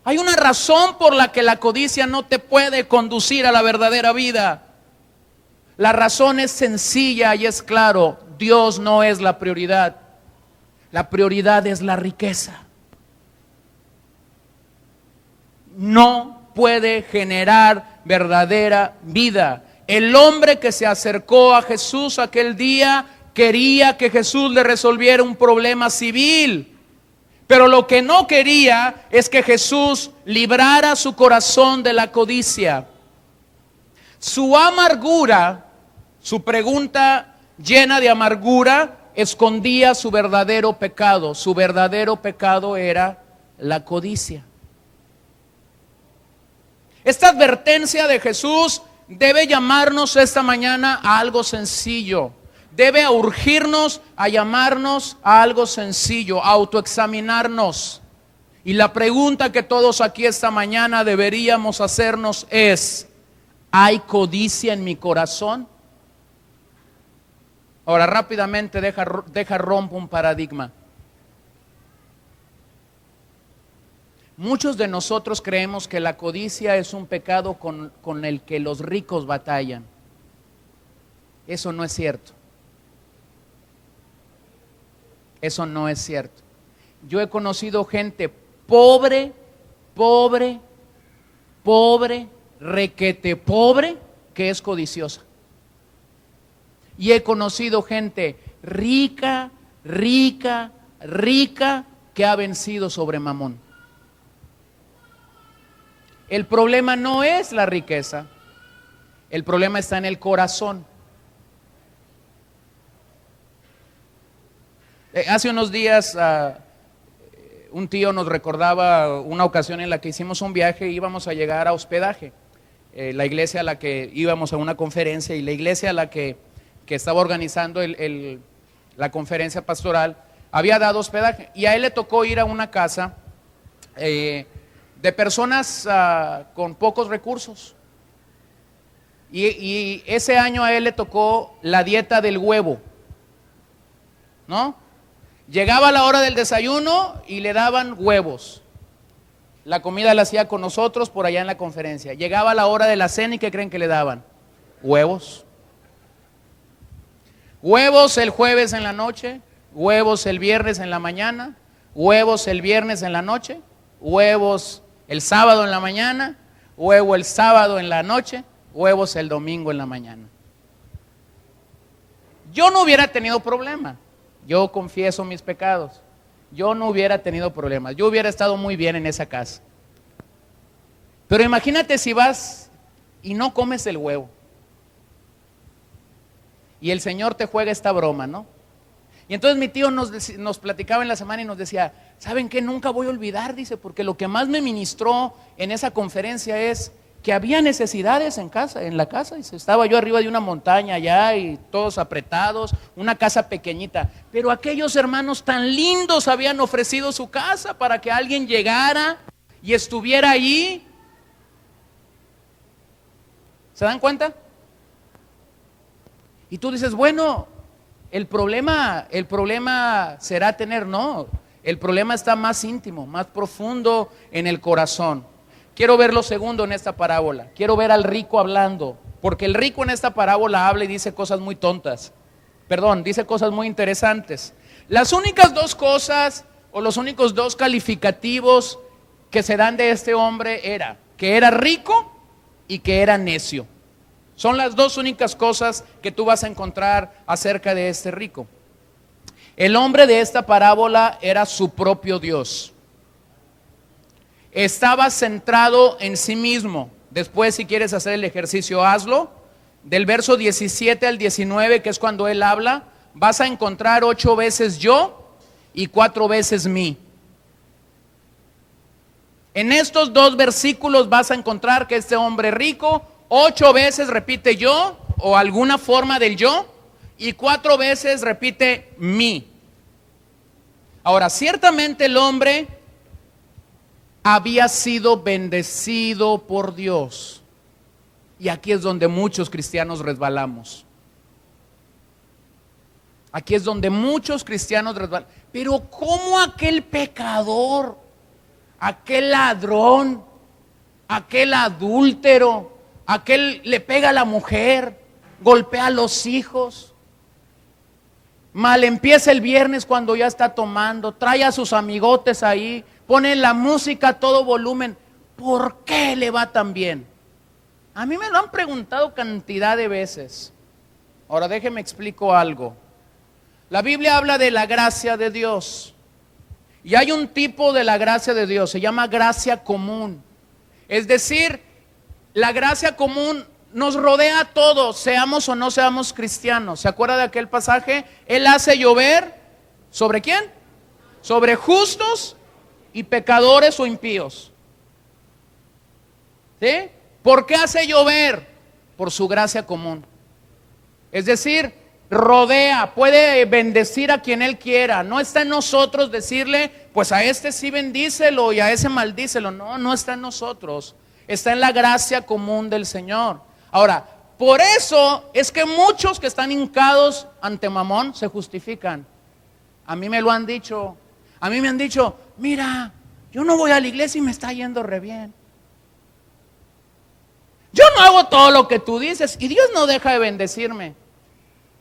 S1: Hay una razón por la que la codicia no te puede conducir a la verdadera vida. La razón es sencilla y es claro: Dios no es la prioridad. La prioridad es la riqueza. No puede generar verdadera vida. El hombre que se acercó a Jesús aquel día quería que Jesús le resolviera un problema civil. Pero lo que no quería es que Jesús librara su corazón de la codicia. Su amargura, su pregunta llena de amargura, escondía su verdadero pecado. Su verdadero pecado era la codicia. Esta advertencia de Jesús debe llamarnos esta mañana a algo sencillo. Debe urgirnos a llamarnos a algo sencillo, a autoexaminarnos. Y la pregunta que todos aquí esta mañana deberíamos hacernos es: ¿hay codicia en mi corazón? Ahora rápidamente deja rompo un paradigma. Muchos de nosotros creemos que la codicia es un pecado con el que los ricos batallan. Eso no es cierto. Eso no es cierto. Yo he conocido gente pobre, requete pobre, que es codiciosa. Y he conocido gente rica, que ha vencido sobre mamón. El problema no es la riqueza, el problema está en el corazón. Hace unos días un tío nos recordaba una ocasión en la que hicimos un viaje y íbamos a llegar a hospedaje. La iglesia a la que íbamos a una conferencia y la iglesia a la que estaba organizando la conferencia pastoral había dado hospedaje, y a él le tocó ir a una casa de personas con pocos recursos, y ese año a él le tocó la dieta del huevo, ¿no? Llegaba la hora del desayuno y le daban huevos. La comida la hacía con nosotros por allá en la conferencia. Llegaba la hora de la cena y ¿qué creen que le daban? Huevos. Huevos el jueves en la noche, huevos el viernes en la mañana, huevos el viernes en la noche, huevos el sábado en la mañana, huevo el sábado en la noche, huevos el domingo en la mañana. Yo no hubiera tenido problema. Yo confieso mis pecados. Yo no hubiera tenido problemas. Yo hubiera estado muy bien en esa casa. Pero imagínate si vas y no comes el huevo. Y el Señor te juega esta broma, ¿no? Y entonces mi tío nos platicaba en la semana y nos decía: ¿saben qué? Nunca voy a olvidar, dice, porque lo que más me ministró en esa conferencia es que había necesidades en la casa. Y estaba yo arriba de una montaña allá y todos apretados, una casa pequeñita. Pero aquellos hermanos tan lindos habían ofrecido su casa para que alguien llegara y estuviera allí. ¿Se dan cuenta? Y tú dices, bueno, el problema será tener, no. El problema está más íntimo, más profundo en el corazón. Quiero ver lo segundo en esta parábola. Quiero ver al rico hablando, porque el rico en esta parábola habla y dice cosas muy tontas. Dice cosas muy interesantes. Las únicas dos cosas, o los únicos dos calificativos que se dan de este hombre era que era rico y que era necio. Son las dos únicas cosas que tú vas a encontrar acerca de este rico. El hombre de esta parábola era su propio Dios. Estaba centrado en sí mismo. Después, si quieres hacer el ejercicio, hazlo. Del verso 17 al 19, que es cuando él habla, vas a encontrar 8 veces yo y 4 veces mí. En estos 2 versículos vas a encontrar que este hombre rico 8 veces repite yo o alguna forma del yo, y 4 veces repite mí. Ahora, ciertamente el hombre había sido bendecido por Dios. Y aquí es donde muchos cristianos resbalamos. Aquí es donde muchos cristianos resbalan. Pero ¿cómo aquel pecador, aquel ladrón, aquel adúltero, aquel le pega a la mujer, golpea a los hijos, mal empieza el viernes cuando ya está tomando, trae a sus amigotes ahí, pone la música a todo volumen? ¿Por qué le va tan bien? A mí me lo han preguntado cantidad de veces. Ahora déjeme explico algo. La Biblia habla de la gracia de Dios. Y hay un tipo de la gracia de Dios, se llama gracia común. Es decir, la gracia común nos rodea a todos, seamos o no seamos cristianos. ¿Se acuerda de aquel pasaje? Él hace llover, ¿sobre quién? Sobre justos y pecadores o impíos. ¿Sí? ¿Por qué hace llover? Por su gracia común. Es decir, rodea, puede bendecir a quien Él quiera. No está en nosotros decirle, pues a este sí bendícelo y a ese maldícelo. No, no está en nosotros. Está en la gracia común del Señor. Ahora, por eso es que muchos que están hincados ante Mamón se justifican. A mí me lo han dicho. A mí me han dicho, mira, yo no voy a la iglesia y me está yendo re bien. Yo no hago todo lo que tú dices y Dios no deja de bendecirme.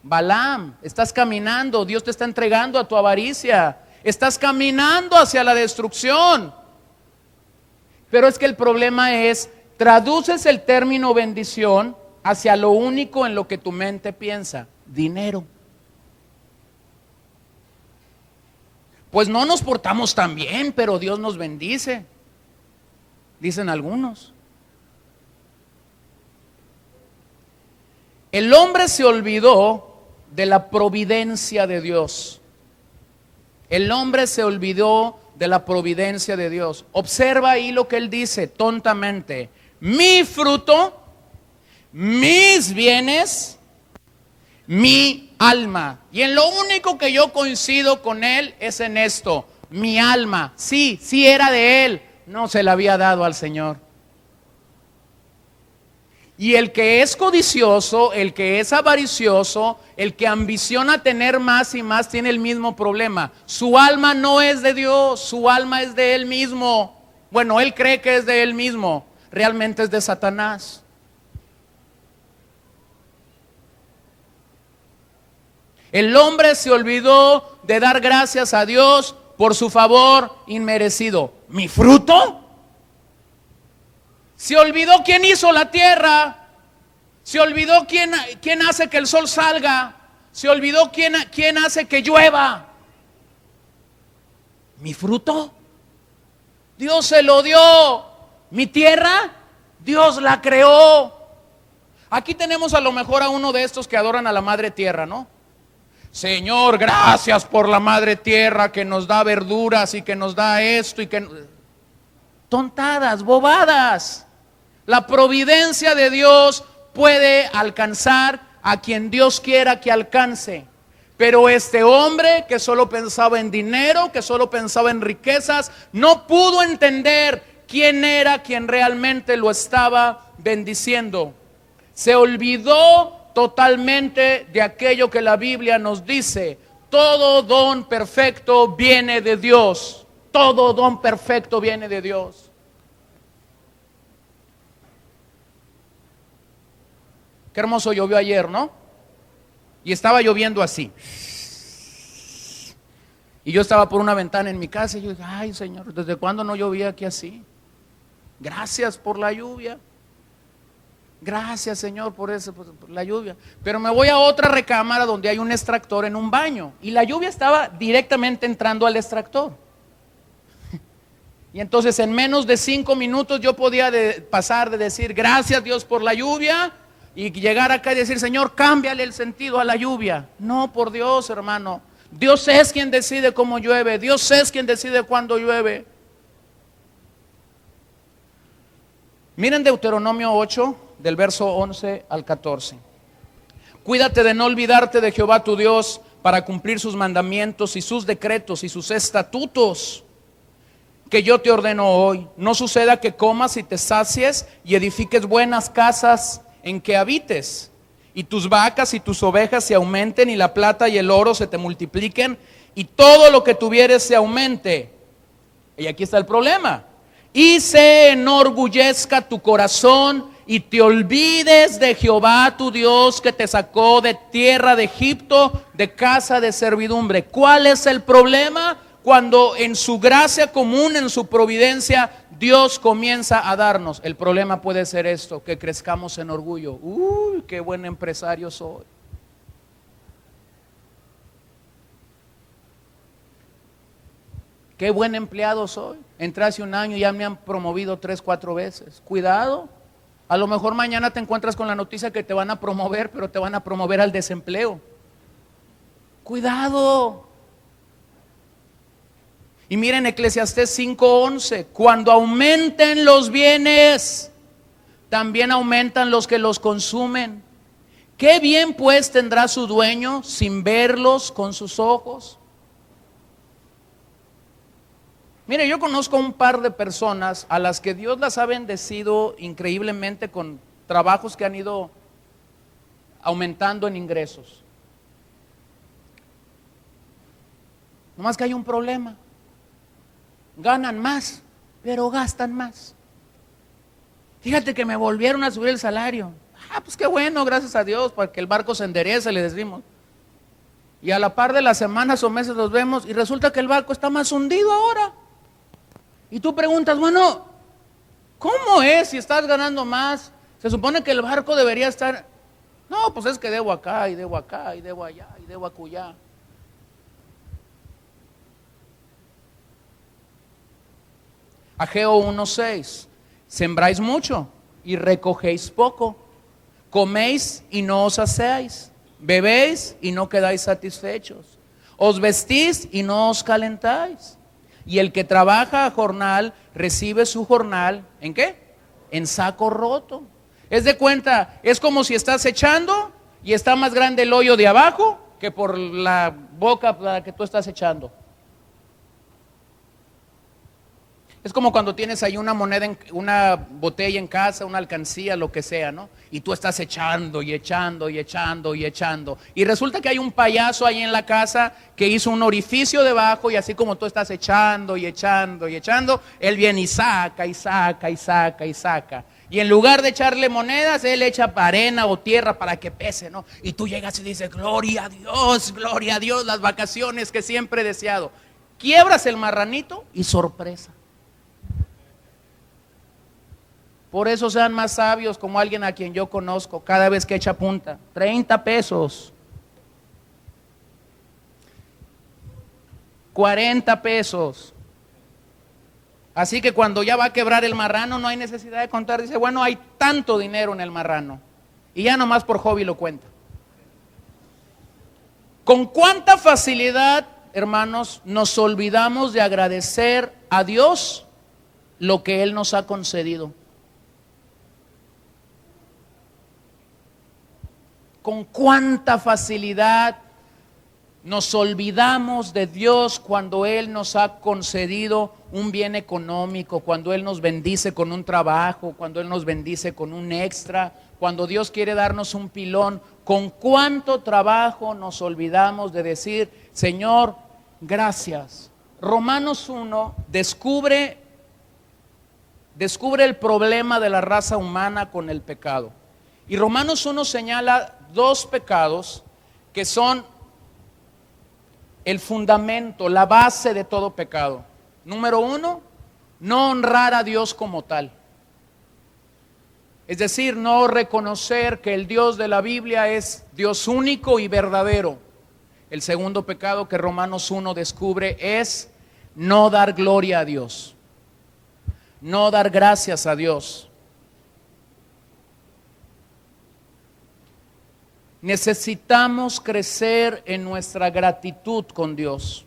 S1: Balaam, estás caminando, Dios te está entregando a tu avaricia, estás caminando hacia la destrucción. Pero es que el problema es, traduces el término bendición hacia lo único en lo que tu mente piensa, dinero. Pues no nos portamos tan bien, pero Dios nos bendice, dicen algunos. El hombre se olvidó de la providencia de Dios. El hombre se olvidó de la providencia de Dios. Observa ahí lo que él dice tontamente. Mi fruto, mis bienes, mi alma. Y en lo único que yo coincido con él es en esto. Mi alma, sí era de él, no se la había dado al Señor. Y el que es codicioso, el que es avaricioso, el que ambiciona tener más y más, tiene el mismo problema. Su alma no es de Dios, su alma es de él mismo. Bueno, él cree que es de él mismo, realmente es de Satanás. El hombre se olvidó de dar gracias a Dios por su favor inmerecido. ¿Mi fruto? Se olvidó quién hizo la tierra, se olvidó quién hace que el sol salga, se olvidó quién hace que llueva. ¿Mi fruto? Dios se lo dio. ¿Mi tierra? Dios la creó. Aquí tenemos a lo mejor a uno de estos que adoran a la madre tierra, ¿no? Señor, gracias por la madre tierra que nos da verduras y que nos da esto y que... Tontadas, bobadas. La providencia de Dios puede alcanzar a quien Dios quiera que alcance. Pero este hombre que solo pensaba en dinero, que solo pensaba en riquezas, no pudo entender quién era quien realmente lo estaba bendiciendo. Se olvidó totalmente de aquello que la Biblia nos dice. Todo don perfecto viene de Dios. Todo don perfecto viene de Dios. Qué hermoso llovió ayer, ¿no? Y estaba lloviendo así. Y yo estaba por una ventana en mi casa y yo dije, ay Señor, ¿desde cuándo no llovía aquí así? Gracias por la lluvia. Gracias Señor por eso, por la lluvia. Pero me voy a otra recámara donde hay un extractor en un baño. Y la lluvia estaba directamente entrando al extractor. Y entonces en menos de 5 minutos yo podía pasar de decir gracias Dios por la lluvia y llegar acá y decir, Señor, cámbiale el sentido a la lluvia. No, por Dios, hermano. Dios es quien decide cómo llueve. Dios es quien decide cuándo llueve. Miren Deuteronomio 8, del verso 11 al 14. Cuídate de no olvidarte de Jehová tu Dios para cumplir sus mandamientos y sus decretos y sus estatutos que yo te ordeno hoy. No suceda que comas y te sacies y edifiques buenas casas en que habites, y tus vacas y tus ovejas se aumenten, y la plata y el oro se te multipliquen, y todo lo que tuvieres se aumente. Y aquí está el problema. Y se enorgullezca tu corazón, y te olvides de Jehová tu Dios, que te sacó de tierra de Egipto, de casa de servidumbre. ¿Cuál es el problema? Cuando en su gracia común, en su providencia, Dios comienza a darnos. El problema puede ser esto, que crezcamos en orgullo. Uy, qué buen empresario soy. Qué buen empleado soy. Entré hace un año y ya me han promovido 3, 4 veces. Cuidado. A lo mejor mañana te encuentras con la noticia que te van a promover, pero te van a promover al desempleo. Cuidado. Y miren Eclesiastés 5:11, cuando aumenten los bienes, también aumentan los que los consumen. ¿Qué bien pues tendrá su dueño sin verlos con sus ojos? Mire, yo conozco un par de personas a las que Dios las ha bendecido increíblemente con trabajos que han ido aumentando en ingresos. Nomás que hay un problema. Ganan más, pero gastan más. Fíjate que me volvieron a subir el salario. Pues qué bueno, gracias a Dios, para que el barco se enderece, le decimos. Y a la par de las semanas o meses los vemos y resulta que el barco está más hundido ahora. Y tú preguntas, bueno, ¿cómo es si estás ganando más? Se supone que el barco debería estar... No, pues es que debo acá, y debo acá, y debo allá, y debo acullá. Ageo 1:6, sembráis mucho y recogéis poco, coméis y no os saciáis, bebéis y no quedáis satisfechos, os vestís y no os calentáis. Y el que trabaja a jornal recibe su jornal, ¿en qué? En saco roto. Es de cuenta, es como si estás echando y está más grande el hoyo de abajo que por la boca para que tú estás echando. Es como cuando tienes ahí una moneda, una botella en casa, una alcancía, lo que sea, ¿no? Y tú estás echando y echando y echando y echando. Y resulta que hay un payaso ahí en la casa que hizo un orificio debajo y así como tú estás echando y echando y echando, él viene y saca y saca y saca y saca. Y en lugar de echarle monedas, él echa arena o tierra para que pese, ¿no? Y tú llegas y dices, gloria a Dios, las vacaciones que siempre he deseado. Quiebras el marranito y sorpresa. Por eso sean más sabios, como alguien a quien yo conozco, cada vez que echa punta, 30 pesos, 40 pesos. Así que cuando ya va a quebrar el marrano, no hay necesidad de contar. Dice, bueno, hay tanto dinero en el marrano. Y ya nomás por hobby lo cuenta. ¿Con cuánta facilidad, hermanos, nos olvidamos de agradecer a Dios lo que Él nos ha concedido? Con cuánta facilidad nos olvidamos de Dios cuando Él nos ha concedido un bien económico, cuando Él nos bendice con un trabajo, cuando Él nos bendice con un extra, cuando Dios quiere darnos un pilón. Con cuánto trabajo nos olvidamos de decir, Señor, gracias. Romanos 1 descubre el problema de la raza humana con el pecado. Y Romanos 1 señala 2 pecados que son el fundamento, la base de todo pecado. Número 1, no honrar a Dios como tal. Es decir, no reconocer que el Dios de la Biblia es Dios único y verdadero. El segundo pecado que Romanos 1 descubre es no dar gloria a Dios, no dar gracias a Dios. Necesitamos crecer en nuestra gratitud con Dios.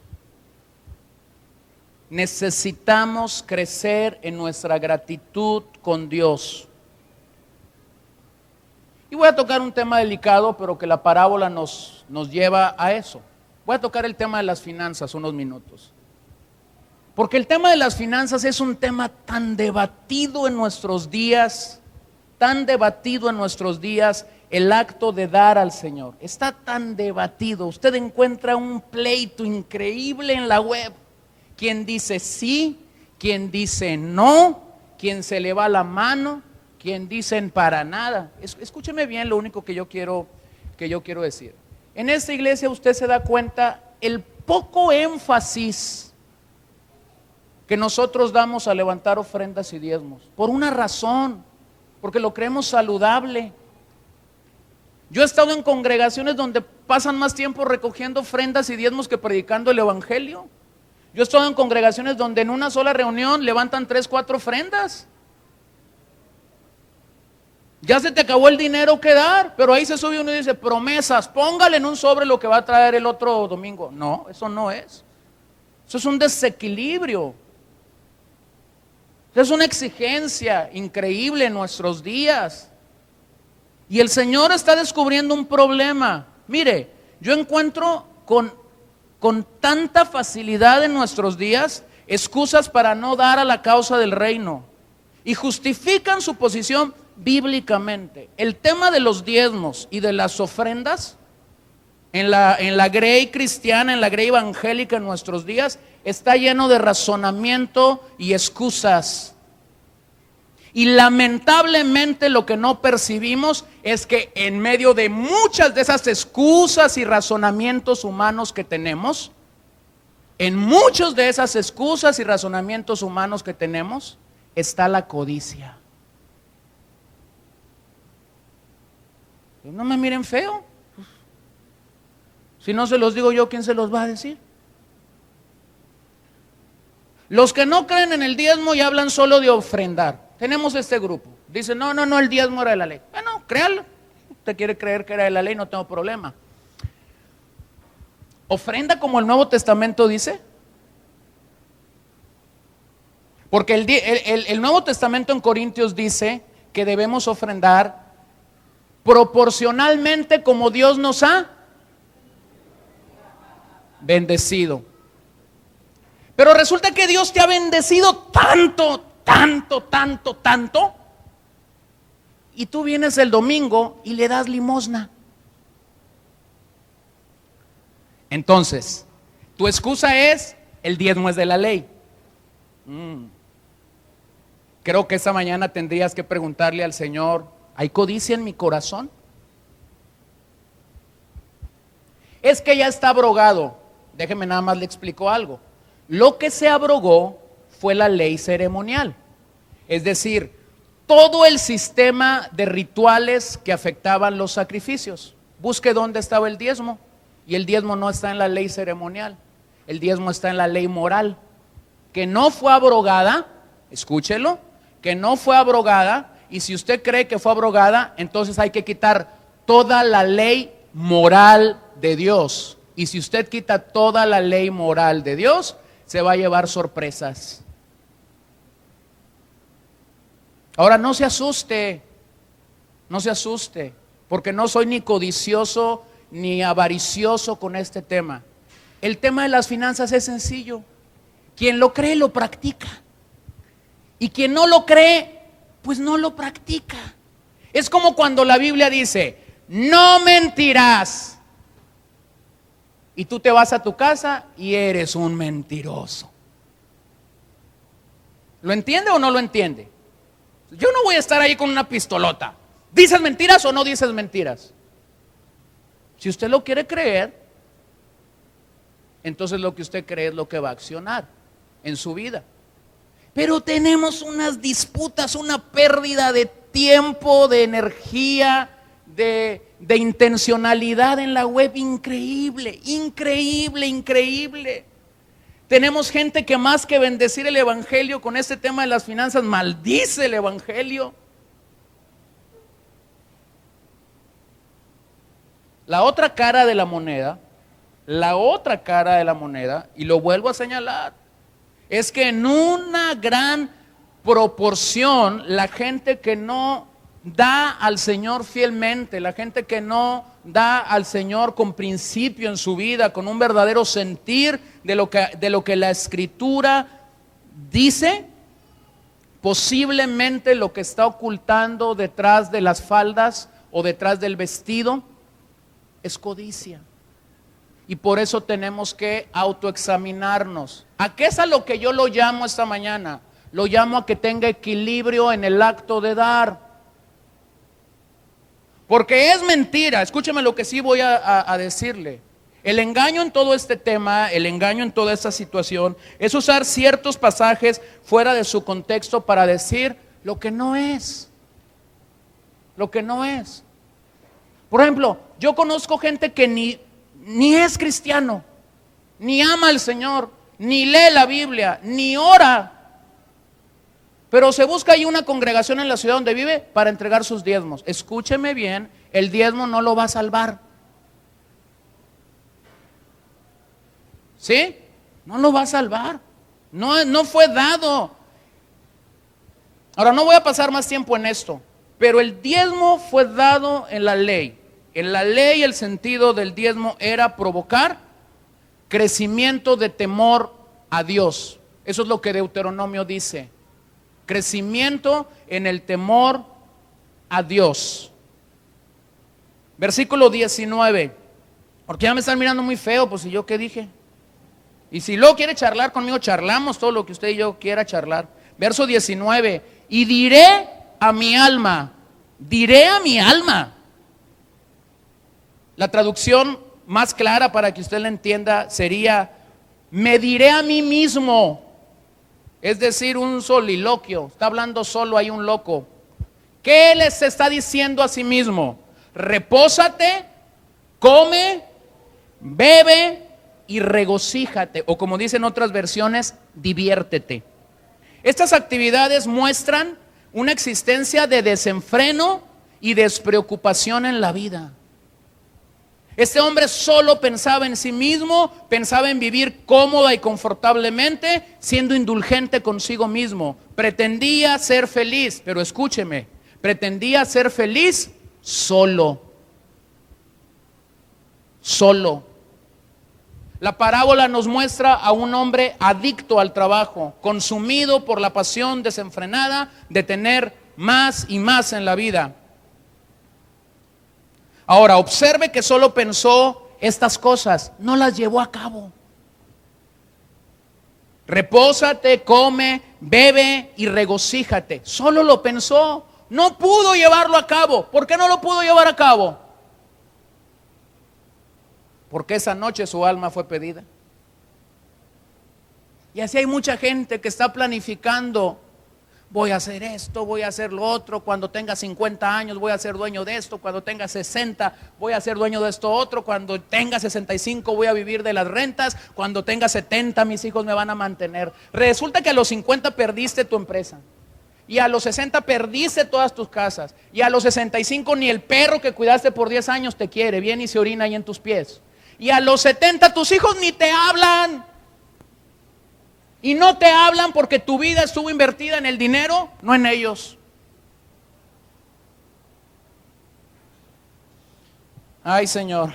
S1: Necesitamos crecer en nuestra gratitud con Dios. Y voy a tocar un tema delicado, pero que la parábola nos lleva a eso. Voy a tocar el tema de las finanzas unos minutos. Porque el tema de las finanzas es un tema tan debatido en nuestros días, el acto de dar al Señor. Está tan debatido. Usted encuentra un pleito increíble en la web. Quien dice sí, quien dice no, quien se le va la mano, quien dicen para nada. Escúcheme bien lo único que yo quiero decir. En esta iglesia usted se da cuenta el poco énfasis que nosotros damos a levantar ofrendas y diezmos? Por una razón, porque lo creemos saludable. Yo he estado en congregaciones donde pasan más tiempo recogiendo ofrendas y diezmos que predicando el evangelio. Yo he estado en congregaciones donde en una sola reunión levantan 3, 4 ofrendas. Ya se te acabó el dinero que dar, pero ahí se sube uno y dice, promesas, póngale en un sobre lo que va a traer el otro domingo. No, eso no es. Eso es un desequilibrio. Es una exigencia increíble en nuestros días. Y el Señor está descubriendo un problema. Mire, yo encuentro con tanta facilidad en nuestros días excusas para no dar a la causa del reino. Y justifican su posición bíblicamente. El tema de los diezmos y de las ofrendas en la grey cristiana, en la grey evangélica en nuestros días, está lleno de razonamiento y excusas. Y lamentablemente lo que no percibimos es que en medio de muchas de esas excusas y razonamientos humanos que tenemos, en muchos de esas excusas y razonamientos humanos que tenemos, está la codicia. No me miren feo. Si no se los digo yo, ¿quién se los va a decir? Los que no creen en el diezmo y hablan solo de ofrendar. Tenemos este grupo. Dicen, no, el diezmo era de la ley. Bueno, créalo. Usted quiere creer que era de la ley, no tengo problema. ¿Ofrenda como el Nuevo Testamento dice? Porque el Nuevo Testamento en Corintios dice que debemos ofrendar proporcionalmente como Dios nos ha bendecido. Pero resulta que Dios te ha bendecido tanto, y tú vienes el domingo y le das limosna. Entonces, tu excusa es, el diezmo es de la ley. Creo que esta mañana tendrías que preguntarle al Señor, ¿hay codicia en mi corazón? Es que ya está abrogado. Déjeme nada más le explico algo. Lo que se abrogó fue la ley ceremonial. Es decir, todo el sistema de rituales que afectaban los sacrificios. Busque dónde estaba el diezmo. Y el diezmo no está en la ley ceremonial. El diezmo está en la ley moral. Que no fue abrogada, escúchelo, que no fue abrogada. Y si usted cree que fue abrogada, entonces hay que quitar toda la ley moral de Dios. Y si usted quita toda la ley moral de Dios, se va a llevar sorpresas. Ahora no se asuste, porque no soy ni codicioso ni avaricioso con este tema. El tema de las finanzas es sencillo. Quien lo cree lo practica. Y quien no lo cree, pues no lo practica. Es como cuando la Biblia dice, no mentirás. Y tú te vas a tu casa y eres un mentiroso. ¿Lo entiende o no lo entiende? Yo no voy a estar ahí con una pistolota. ¿Dices mentiras o no dices mentiras? Si usted lo quiere creer, entonces lo que usted cree es lo que va a accionar en su vida. Pero tenemos unas disputas, una pérdida de tiempo, de energía, de intencionalidad en la web increíble. Tenemos gente que más que bendecir el evangelio con este tema de las finanzas, maldice el evangelio. La otra cara de la moneda, y lo vuelvo a señalar, es que en una gran proporción la gente que no da al Señor fielmente, la gente que no da al Señor con principio en su vida, con un verdadero sentir de lo que la Escritura dice, posiblemente lo que está ocultando detrás de las faldas o detrás del vestido es codicia. Y por eso tenemos que autoexaminarnos. ¿A qué es a lo que yo lo llamo esta mañana? Lo llamo a que tenga equilibrio en el acto de dar. Porque es mentira, escúcheme lo que sí voy a decirle. El engaño en todo este tema, el engaño en toda esta situación, es usar ciertos pasajes fuera de su contexto para decir lo que no es. Lo que no es. Por ejemplo, yo conozco gente que ni es cristiano, ni ama al Señor, ni lee la Biblia, ni ora. Pero se busca ahí una congregación en la ciudad donde vive para entregar sus diezmos. Escúcheme bien, el diezmo no lo va a salvar. ¿Sí? No lo va a salvar. No fue dado. Ahora no voy a pasar más tiempo en esto, pero el diezmo fue dado en la ley. En la ley el sentido del diezmo era provocar crecimiento de temor a Dios. Eso es lo que Deuteronomio dice. Crecimiento en el temor a Dios. Versículo 19. Porque ya me están mirando muy feo, pues ¿y yo qué dije? Y si luego quiere charlar conmigo, charlamos todo lo que usted y yo quiera charlar. Verso 19. Y diré a mi alma. La traducción más clara para que usted la entienda sería: me diré a mí mismo. Es decir, un soliloquio. Está hablando solo ahí un loco. ¿Qué les está diciendo a sí mismo? Repósate, come, bebe y regocíjate. O como dicen otras versiones, diviértete. Estas actividades muestran una existencia de desenfreno y despreocupación en la vida. Este hombre solo pensaba en sí mismo, pensaba en vivir cómoda y confortablemente, siendo indulgente consigo mismo. Pretendía ser feliz, pero escúcheme, pretendía ser feliz solo. La parábola nos muestra a un hombre adicto al trabajo, consumido por la pasión desenfrenada de tener más y más en la vida. Ahora, observe que solo pensó estas cosas, no las llevó a cabo. Repósate, come, bebe y regocíjate. Solo lo pensó, no pudo llevarlo a cabo. ¿Por qué no lo pudo llevar a cabo? Porque esa noche su alma fue pedida. Y así hay mucha gente que está planificando: voy a hacer esto, voy a hacer lo otro, cuando tenga 50 años voy a ser dueño de esto, cuando tenga 60 voy a ser dueño de esto otro, cuando tenga 65 voy a vivir de las rentas, cuando tenga 70 mis hijos me van a mantener. Resulta que a los 50 perdiste tu empresa, y a los 60 perdiste todas tus casas, y a los 65 ni el perro que cuidaste por 10 años te quiere, viene y se orina ahí en tus pies, y a los 70 tus hijos ni te hablan. Y no te hablan porque tu vida estuvo invertida en el dinero, no en ellos. Ay, Señor.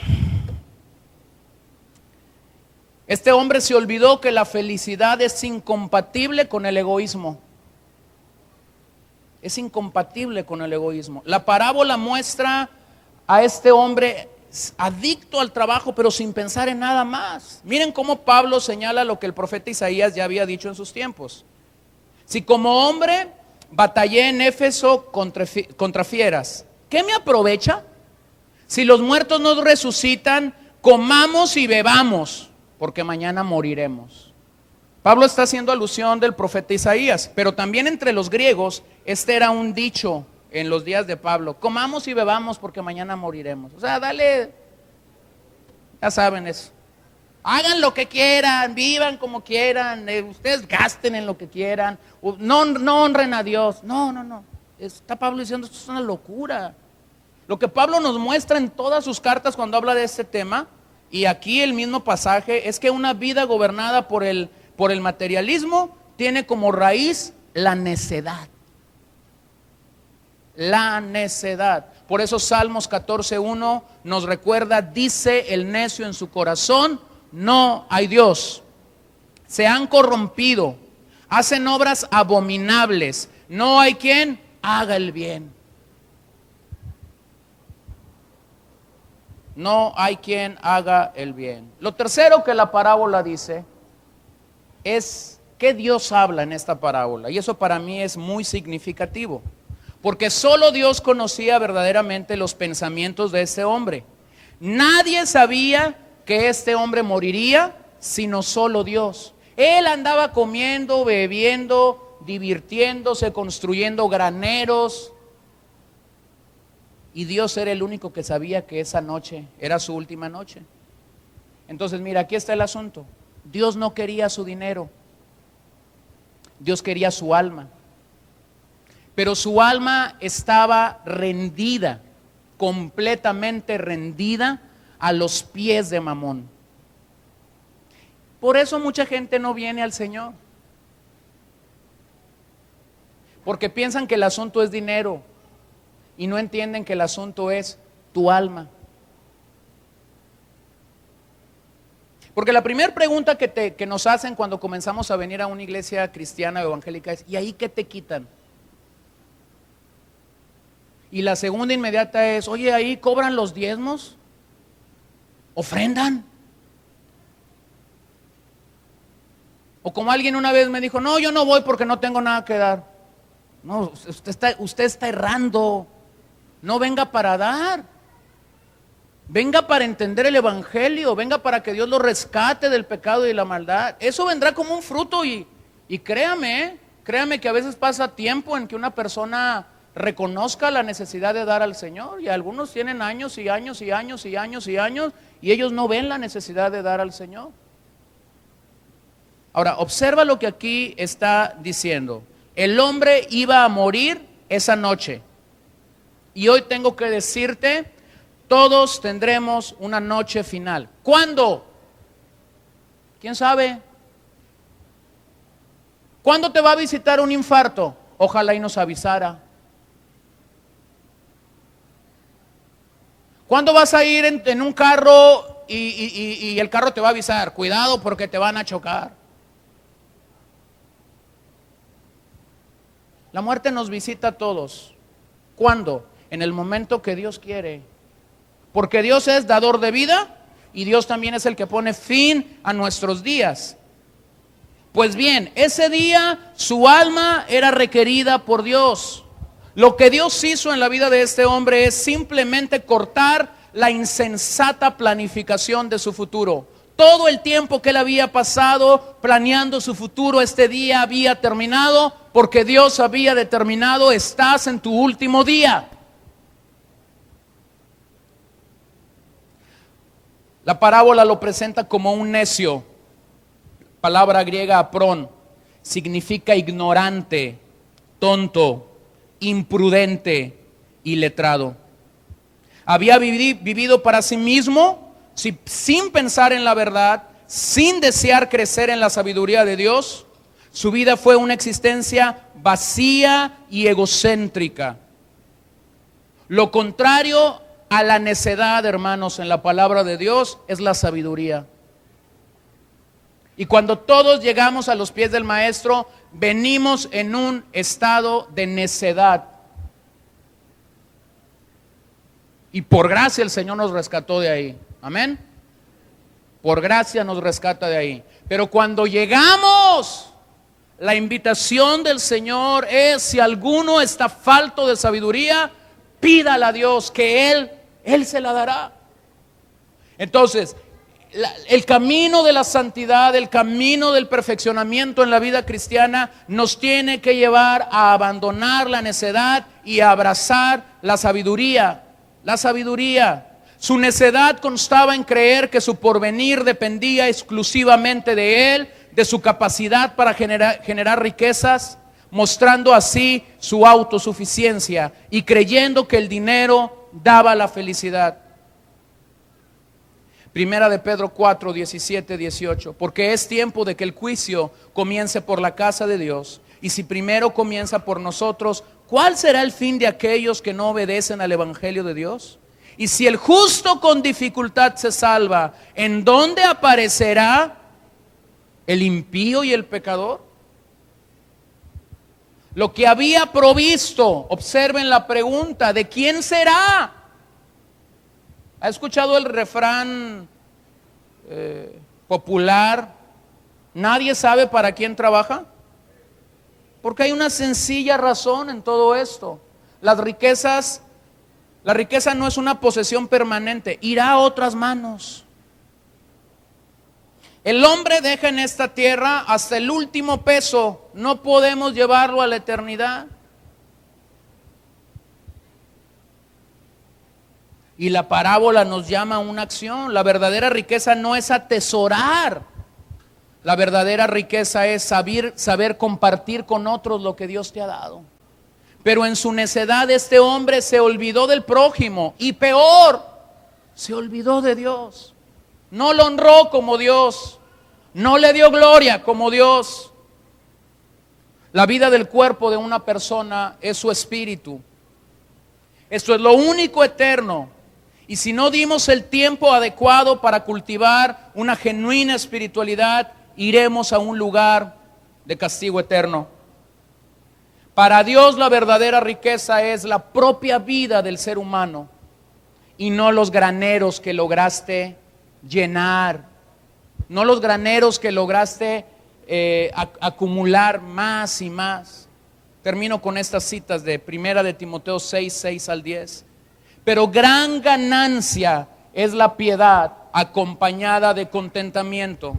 S1: Este hombre se olvidó que la felicidad es incompatible con el egoísmo. Es incompatible con el egoísmo. La parábola muestra a este hombre adicto al trabajo, pero sin pensar en nada más. Miren cómo Pablo señala lo que el profeta Isaías ya había dicho en sus tiempos. Si como hombre batallé en Éfeso contra fieras, ¿qué me aprovecha? Si los muertos no resucitan, comamos y bebamos, porque mañana moriremos. Pablo está haciendo alusión del profeta Isaías, pero también entre los griegos este era un dicho. En los días de Pablo: comamos y bebamos porque mañana moriremos. O sea, dale, ya saben eso. Hagan lo que quieran, vivan como quieran, ustedes gasten en lo que quieran, no honren a Dios. No. Está Pablo diciendo: esto es una locura. Lo que Pablo nos muestra en todas sus cartas cuando habla de este tema, y aquí el mismo pasaje, es que una vida gobernada por el materialismo tiene como raíz la necedad. La necedad. Por eso Salmos 14:1 nos recuerda: dice el necio en su corazón, no hay Dios. Se han corrompido, hacen obras abominables, no hay quien haga el bien. No hay quien haga el bien. Lo tercero que la parábola dice es que Dios habla en esta parábola, y eso para mí es muy significativo. Porque solo Dios conocía verdaderamente los pensamientos de ese hombre. Nadie sabía que este hombre moriría, sino solo Dios. Él andaba comiendo, bebiendo, divirtiéndose, construyendo graneros. Y Dios era el único que sabía que esa noche era su última noche. Entonces, mira, aquí está el asunto. Dios no quería su dinero. Dios quería su alma. Pero su alma estaba rendida, completamente rendida a los pies de Mamón. Por eso mucha gente no viene al Señor. Porque piensan que el asunto es dinero y no entienden que el asunto es tu alma. Porque la primera pregunta que nos hacen cuando comenzamos a venir a una iglesia cristiana o evangélica es: ¿y ahí qué te quitan? Y la segunda inmediata es: oye, ¿ahí cobran los diezmos? ¿Ofrendan? O como alguien una vez me dijo: no, yo no voy porque no tengo nada que dar. No, usted está errando. No venga para dar. Venga para entender el evangelio. Venga para que Dios lo rescate del pecado y la maldad. Eso vendrá como un fruto y créame que a veces pasa tiempo en que una persona reconozca la necesidad de dar al Señor. Y algunos tienen años y años y años y años y años y ellos no ven la necesidad de dar al Señor. Ahora, observa lo que aquí está diciendo. El hombre iba a morir esa noche. Y hoy tengo que decirte, todos tendremos una noche final. ¿Cuándo? ¿Quién sabe? ¿Cuándo te va a visitar un infarto? Ojalá y nos avisara. ¿Cuándo vas a ir en un carro y el carro te va a avisar? Cuidado porque te van a chocar. La muerte nos visita a todos. ¿Cuándo? En el momento que Dios quiere. Porque Dios es dador de vida y Dios también es el que pone fin a nuestros días. Pues bien, ese día su alma era requerida por Dios. Lo que Dios hizo en la vida de este hombre es simplemente cortar la insensata planificación de su futuro. Todo el tiempo que él había pasado planeando su futuro, este día había terminado porque Dios había determinado: estás en tu último día. La parábola lo presenta como un necio. Palabra griega aprón, significa ignorante, tonto, imprudente, iletrado. Había vivido para sí mismo, sin pensar en la verdad, sin desear crecer en la sabiduría de Dios. Su vida fue una existencia vacía y egocéntrica. Lo contrario a la necedad, hermanos, en la palabra de Dios es la sabiduría. Y cuando todos llegamos a los pies del Maestro, venimos en un estado de necedad. Y por gracia el Señor nos rescató de ahí. Amén. Por gracia nos rescata de ahí. Pero cuando llegamos, la invitación del Señor es: si alguno está falto de sabiduría, pídala a Dios, que Él se la dará. Entonces, el camino de la santidad, el camino del perfeccionamiento en la vida cristiana nos tiene que llevar a abandonar la necedad y a abrazar la sabiduría. La sabiduría. Su necedad constaba en creer que su porvenir dependía exclusivamente de él, de su capacidad para generar riquezas, mostrando así su autosuficiencia y creyendo que el dinero daba la felicidad. Primera de Pedro 4, 17, 18. Porque es tiempo de que el juicio comience por la casa de Dios. Y si primero comienza por nosotros, ¿cuál será el fin de aquellos que no obedecen al evangelio de Dios? Y si el justo con dificultad se salva, ¿en dónde aparecerá el impío y el pecador? Lo que había provisto, observen la pregunta, ¿de quién será? ¿Ha escuchado el refrán popular? ¿Nadie sabe para quién trabaja? Porque hay una sencilla razón en todo esto. La riqueza no es una posesión permanente, irá a otras manos. El hombre deja en esta tierra hasta el último peso. No podemos llevarlo a la eternidad. Y la parábola nos llama a una acción. La verdadera riqueza no es atesorar. La verdadera riqueza es saber compartir con otros lo que Dios te ha dado. Pero en su necedad este hombre se olvidó del prójimo y peor, se olvidó de Dios. No lo honró como Dios, no le dio gloria como Dios. La vida del cuerpo de una persona es su espíritu. Esto es lo único eterno. Y si no dimos el tiempo adecuado para cultivar una genuina espiritualidad, iremos a un lugar de castigo eterno. Para Dios la verdadera riqueza es la propia vida del ser humano y no los graneros que lograste llenar, no los graneros que lograste acumular más y más. Termino con estas citas de 1 de Timoteo 6, 6 al 10. Pero gran ganancia es la piedad acompañada de contentamiento,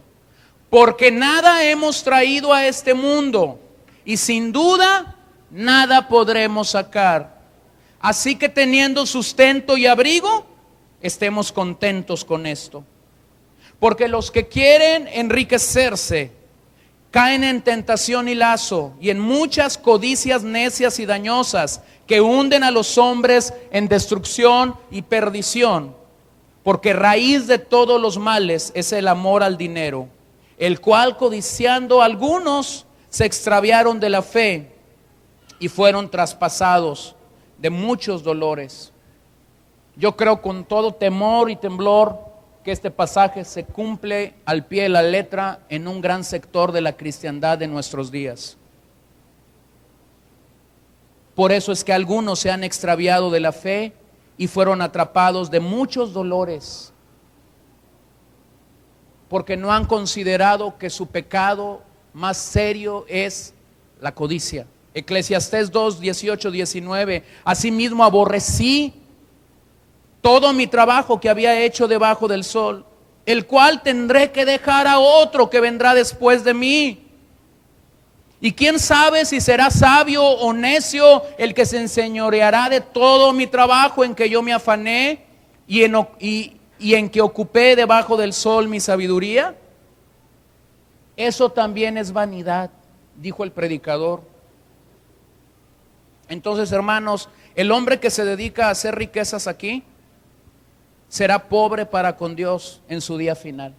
S1: porque nada hemos traído a este mundo y sin duda nada podremos sacar. Así que teniendo sustento y abrigo, estemos contentos con esto. Porque los que quieren enriquecerse caen en tentación y lazo y en muchas codicias necias y dañosas que hunden a los hombres en destrucción y perdición. Porque raíz de todos los males es el amor al dinero, el cual codiciando algunos se extraviaron de la fe y fueron traspasados de muchos dolores. Yo creo con todo temor y temblor que este pasaje se cumple al pie de la letra en un gran sector de la cristiandad de nuestros días. Por eso es que algunos se han extraviado de la fe y fueron atrapados de muchos dolores, porque no han considerado que su pecado más serio es la codicia. Eclesiastés 2, 18, 19. Asimismo aborrecí todo mi trabajo que había hecho debajo del sol, el cual tendré que dejar a otro que vendrá después de mí. Y quién sabe si será sabio o necio el que se enseñoreará de todo mi trabajo en que yo me afané y en que ocupé debajo del sol mi sabiduría. Eso también es vanidad, dijo el predicador. Entonces, hermanos, el hombre que se dedica a hacer riquezas aquí será pobre para con Dios en su día final.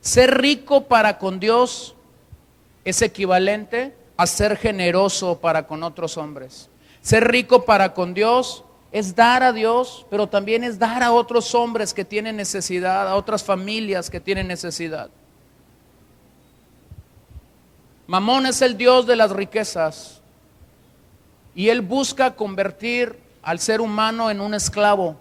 S1: Ser rico para con Dios es equivalente a ser generoso para con otros hombres. Ser rico para con Dios es dar a Dios, pero también es dar a otros hombres que tienen necesidad, a otras familias que tienen necesidad. Mamón es el dios de las riquezas y él busca convertir al ser humano en un esclavo.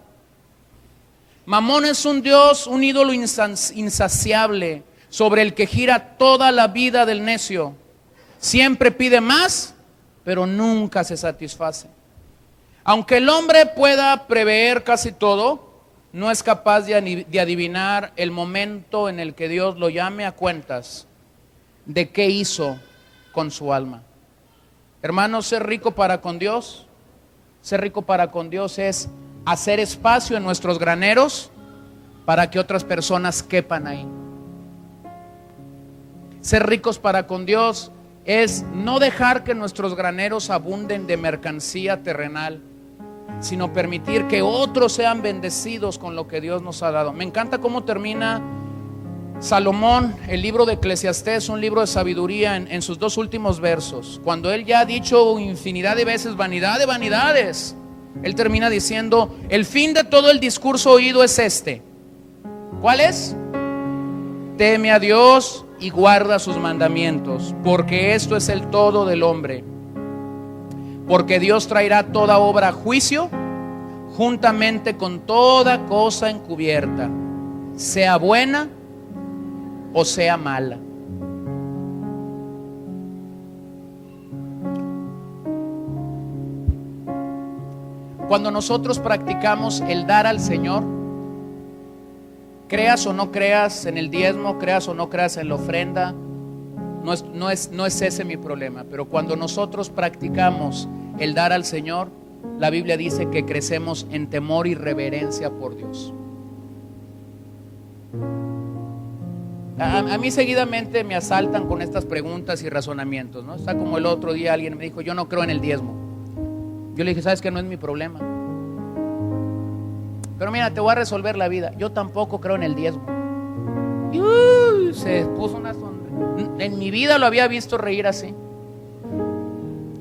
S1: Mamón es un dios, un ídolo insaciable sobre el que gira toda la vida del necio. Siempre pide más, pero nunca se satisface. Aunque el hombre pueda prever casi todo, no es capaz de adivinar el momento en el que Dios lo llame a cuentas de qué hizo con su alma. Hermanos, ser rico para con Dios es hacer espacio en nuestros graneros para que otras personas quepan ahí. Ser ricos para con Dios es no dejar que nuestros graneros abunden de mercancía terrenal, sino permitir que otros sean bendecidos con lo que Dios nos ha dado. Me encanta cómo termina Salomón, el libro de Eclesiastés, un libro de sabiduría, en sus dos últimos versos. Cuando él ya ha dicho infinidad de veces vanidad de vanidades, él termina diciendo: el fin de todo el discurso oído es este. ¿Cuál es? Teme a Dios y guarda sus mandamientos, porque esto es el todo del hombre. Porque Dios traerá toda obra a juicio, juntamente con toda cosa encubierta, sea buena o sea mala. Cuando nosotros practicamos el dar al Señor, Creas o no creas en el diezmo, creas o no creas en la ofrenda, no es ese mi problema. Pero cuando nosotros practicamos el dar al Señor, la Biblia dice que crecemos en temor y reverencia por Dios. A mí seguidamente me asaltan con estas preguntas y razonamientos, ¿no? Está como el otro día alguien me dijo, yo no creo en el diezmo. Yo le dije, ¿sabes qué? No es mi problema. Pero mira, te voy a resolver la vida. Yo tampoco creo en el diezmo. Y se puso una sonrisa. En mi vida lo había visto reír así.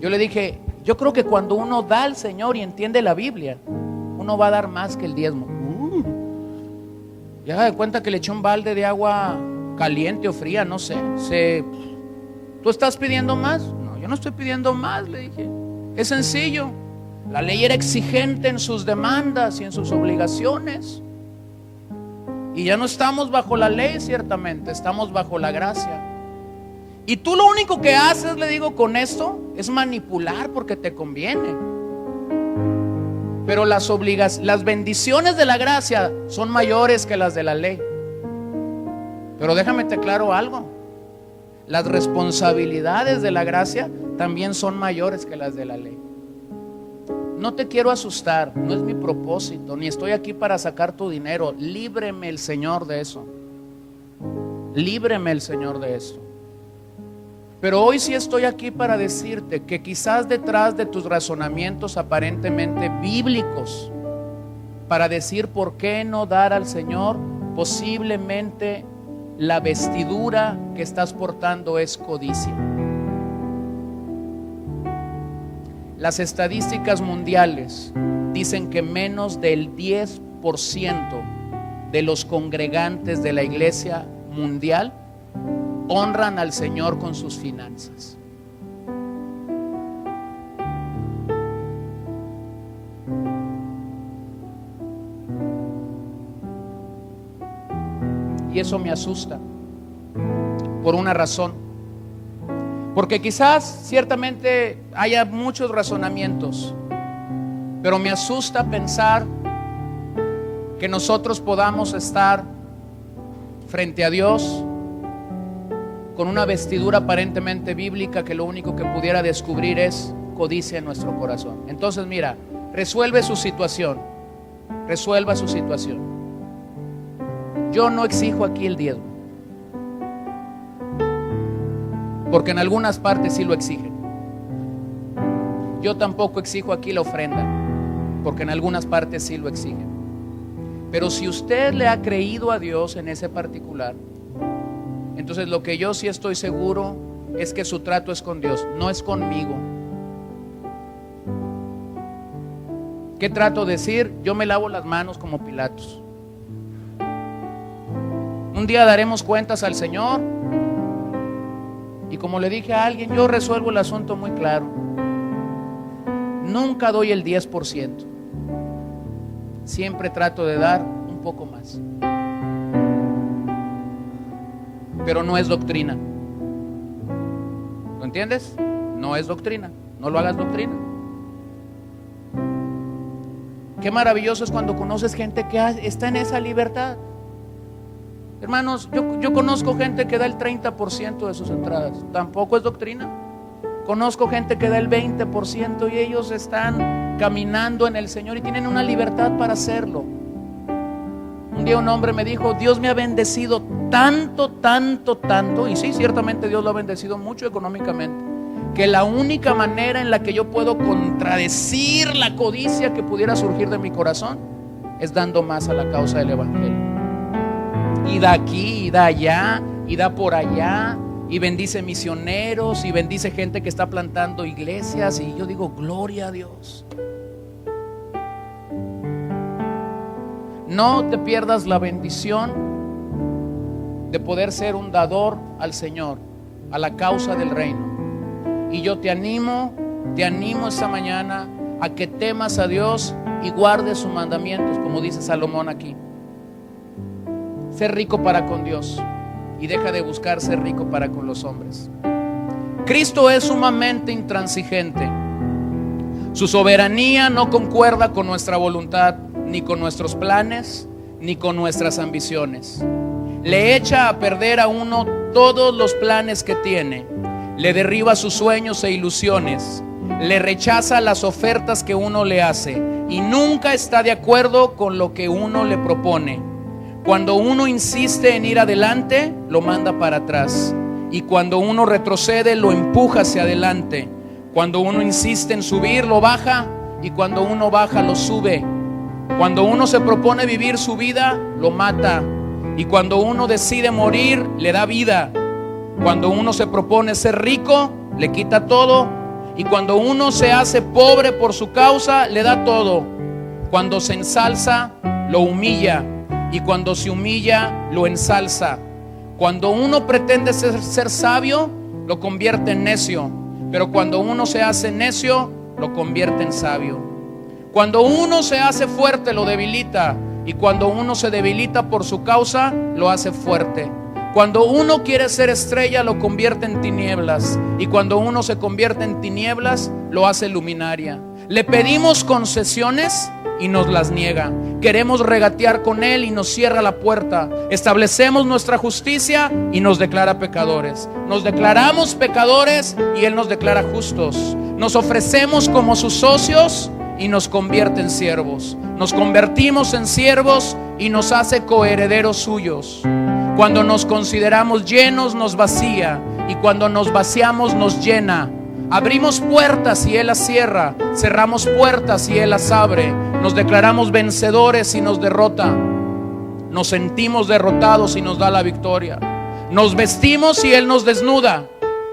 S1: Yo le dije, yo creo que cuando uno da al Señor y entiende la Biblia, uno va a dar más que el diezmo. Ya de cuenta que le eché un balde de agua caliente o fría, no sé. ¿Tú estás pidiendo más? No, yo no estoy pidiendo más, le dije. Es sencillo. La ley era exigente en sus demandas y en sus obligaciones. Y ya no estamos bajo la ley, ciertamente, estamos bajo la gracia. Y tú lo único que haces, le digo, con esto es manipular porque te conviene. Pero las bendiciones de la gracia son mayores que las de la ley. Pero déjame te aclaro algo. Las responsabilidades de la gracia también son mayores que las de la ley. No te quiero asustar, no es mi propósito, ni estoy aquí para sacar tu dinero. Líbreme el Señor de eso. Líbreme el Señor de eso. Pero hoy sí estoy aquí para decirte que quizás detrás de tus razonamientos aparentemente bíblicos para decir por qué no dar al Señor, posiblemente la vestidura que estás portando es codicia. Las estadísticas mundiales dicen que menos del 10% de los congregantes de la iglesia mundial honran al Señor con sus finanzas. Y eso me asusta por una razón. Porque quizás ciertamente haya muchos razonamientos, pero me asusta pensar que nosotros podamos estar frente a Dios con una vestidura aparentemente bíblica que lo único que pudiera descubrir es codicia en nuestro corazón. Entonces mira, resuelva su situación. Yo no exijo aquí el diezmo, porque en algunas partes sí lo exigen. Yo tampoco exijo aquí la ofrenda, porque en algunas partes sí lo exigen. Pero si usted le ha creído a Dios en ese particular, entonces lo que yo sí estoy seguro es que su trato es con Dios, no es conmigo. ¿Qué trato de decir? Yo me lavo las manos como Pilatos. Un día daremos cuentas al Señor. Y como le dije a alguien, yo resuelvo el asunto muy claro. Nunca doy el 10%. Siempre trato de dar un poco más. Pero no es doctrina. ¿Lo entiendes? No es doctrina. No lo hagas doctrina. Qué maravilloso es cuando conoces gente que está en esa libertad. Hermanos, yo conozco gente que da el 30% de sus entradas. Tampoco es doctrina. Conozco gente que da el 20% y ellos están caminando en el Señor y tienen una libertad para hacerlo. Un día un hombre me dijo, Dios me ha bendecido tanto, y sí, ciertamente Dios lo ha bendecido mucho económicamente, que la única manera en la que yo puedo contradecir la codicia que pudiera surgir de mi corazón es dando más a la causa del evangelio. Y da aquí, y da allá, y da por allá, y bendice misioneros, y bendice gente que está plantando iglesias, y yo digo, gloria a Dios. No te pierdas la bendición de poder ser un dador al Señor, a la causa del reino. Y yo te animo esta mañana a que temas a Dios y guardes sus mandamientos, como dice Salomón aquí. Ser rico para con Dios y deja de buscar ser rico para con los hombres. Cristo es sumamente intransigente. Su soberanía no concuerda con nuestra voluntad ni con nuestros planes, ni con nuestras ambiciones. Le echa a perder a uno todos los planes que tiene, le derriba sus sueños e ilusiones, le rechaza las ofertas que uno le hace y nunca está de acuerdo con lo que uno le propone. Cuando uno insiste en ir adelante, lo manda para atrás, y cuando uno retrocede, lo empuja hacia adelante. Cuando uno insiste en subir, lo baja, y cuando uno baja, lo sube. Cuando uno se propone vivir su vida, lo mata, y cuando uno decide morir, le da vida. Cuando uno se propone ser rico, le quita todo, y cuando uno se hace pobre por su causa, le da todo. Cuando se ensalza, lo humilla, y cuando se humilla, lo ensalza. Cuando uno pretende ser sabio, lo convierte en necio, pero cuando uno se hace necio, lo convierte en sabio. Cuando uno se hace fuerte, lo debilita, y cuando uno se debilita por su causa, lo hace fuerte. Cuando uno quiere ser estrella, lo convierte en tinieblas, y cuando uno se convierte en tinieblas, lo hace luminaria. Le pedimos concesiones y nos las niega. Queremos regatear con Él y nos cierra la puerta. Establecemos nuestra justicia y nos declara pecadores. Nos declaramos pecadores y Él nos declara justos. Nos ofrecemos como sus socios y nos convierte en siervos. Nos convertimos en siervos y nos hace coherederos suyos. Cuando nos consideramos llenos, nos vacía, y cuando nos vaciamos, nos llena. Abrimos puertas y Él las cierra, cerramos puertas y Él las abre. Nos declaramos vencedores y nos derrota. Nos sentimos derrotados y nos da la victoria. Nos vestimos y Él nos desnuda.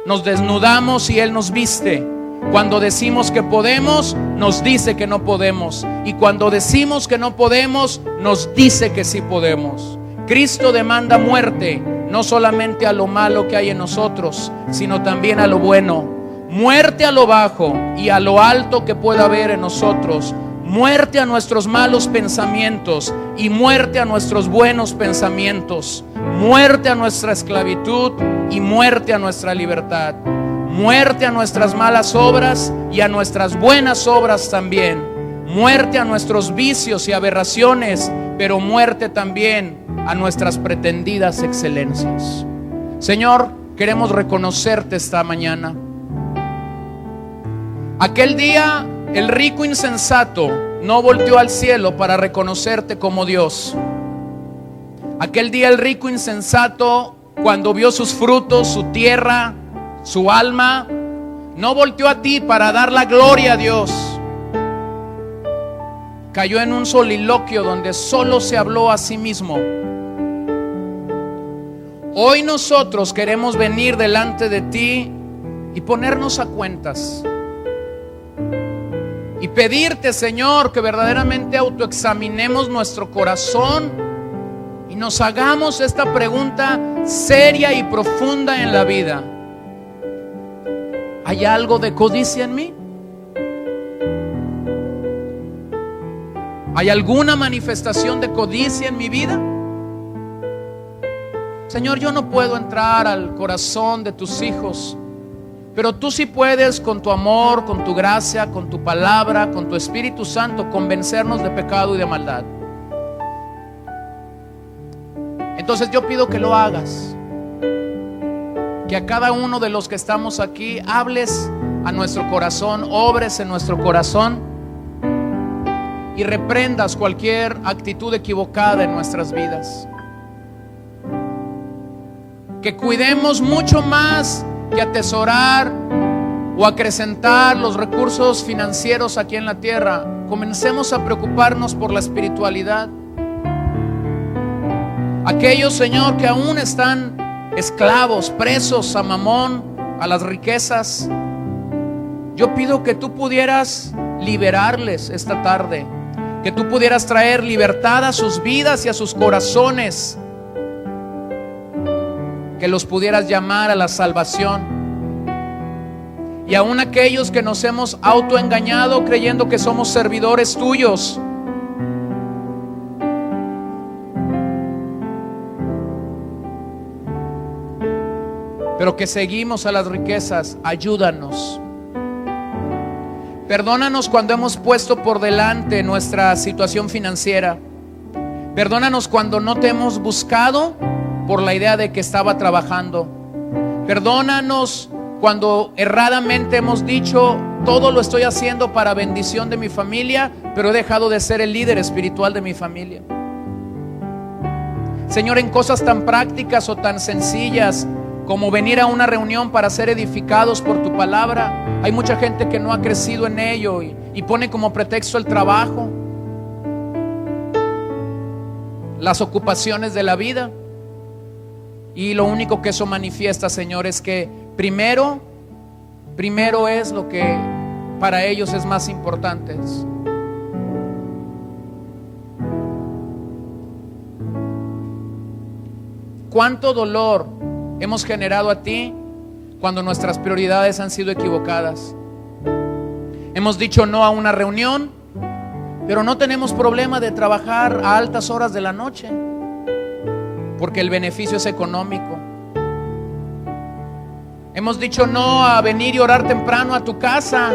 S1: Nos desnudamos y Él nos viste. Cuando decimos que podemos, nos dice que no podemos. Y cuando decimos que no podemos, nos dice que sí podemos. Cristo demanda muerte, no solamente a lo malo que hay en nosotros, sino también a lo bueno. Muerte a lo bajo y a lo alto que pueda haber en nosotros. Muerte a nuestros malos pensamientos y muerte a nuestros buenos pensamientos. Muerte a nuestra esclavitud y muerte a nuestra libertad. Muerte a nuestras malas obras y a nuestras buenas obras también. Muerte a nuestros vicios y aberraciones, pero muerte también a nuestras pretendidas excelencias. Señor, queremos reconocerte esta mañana. Aquel día el rico insensato no volteó al cielo para reconocerte como Dios. Aquel día el rico insensato, cuando vio sus frutos, su tierra, su alma, no volteó a ti para dar la gloria a Dios. Cayó en un soliloquio donde solo se habló a sí mismo. Hoy nosotros queremos venir delante de ti y ponernos a cuentas y pedirte, Señor, que verdaderamente autoexaminemos nuestro corazón y nos hagamos esta pregunta seria y profunda en la vida. ¿Hay algo de codicia en mí? ¿Hay alguna manifestación de codicia en mi vida? Señor, yo no puedo entrar al corazón de tus hijos, pero tú sí puedes, con tu amor, con tu gracia, con tu palabra, con tu Espíritu Santo, convencernos de pecado y de maldad. Entonces yo pido que lo hagas, que a cada uno de los que estamos aquí hables a nuestro corazón, obres en nuestro corazón y reprendas cualquier actitud equivocada en nuestras vidas. Que cuidemos mucho más que atesorar o acrecentar los recursos financieros aquí en la tierra. Comencemos a preocuparnos por la espiritualidad. Aquellos, Señor, que aún están esclavos, presos a Mamón, a las riquezas, yo pido que tú pudieras liberarles esta tarde, que tú pudieras traer libertad a sus vidas y a sus corazones, que los pudieras llamar a la salvación. Y aún aquellos que nos hemos autoengañado creyendo que somos servidores tuyos, pero que seguimos a las riquezas, ayúdanos. Perdónanos cuando hemos puesto por delante nuestra situación financiera. Perdónanos cuando no te hemos buscado por la idea de que estaba trabajando. Perdónanos cuando erradamente hemos dicho: todo lo estoy haciendo para bendición de mi familia, pero he dejado de ser el líder espiritual de mi familia. Señor, en cosas tan prácticas o tan sencillas como venir a una reunión para ser edificados por tu palabra, hay mucha gente que no ha crecido en ello y pone como pretexto el trabajo, las ocupaciones de la vida. Y lo único que eso manifiesta, Señor, es que primero es lo que para ellos es más importante. ¿Cuánto dolor hemos generado a ti cuando nuestras prioridades han sido equivocadas? Hemos dicho no a una reunión, pero no tenemos problema de trabajar a altas horas de la noche, porque el beneficio es económico. Hemos dicho no a venir y orar temprano a tu casa,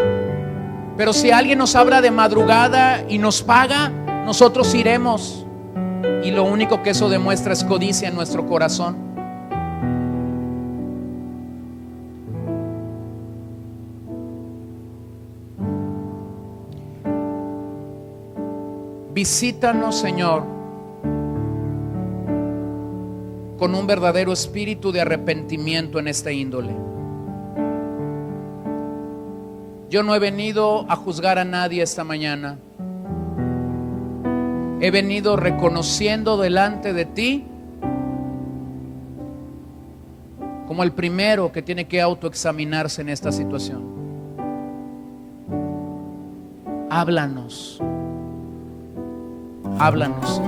S1: pero si alguien nos habla de madrugada y nos paga, nosotros iremos. Y lo único que eso demuestra es codicia en nuestro corazón. Visítanos, Señor, con un verdadero espíritu de arrepentimiento en esta índole. Yo no he venido a juzgar a nadie esta mañana. He venido reconociendo delante de ti como el primero que tiene que autoexaminarse en esta situación. Háblanos. Háblanos.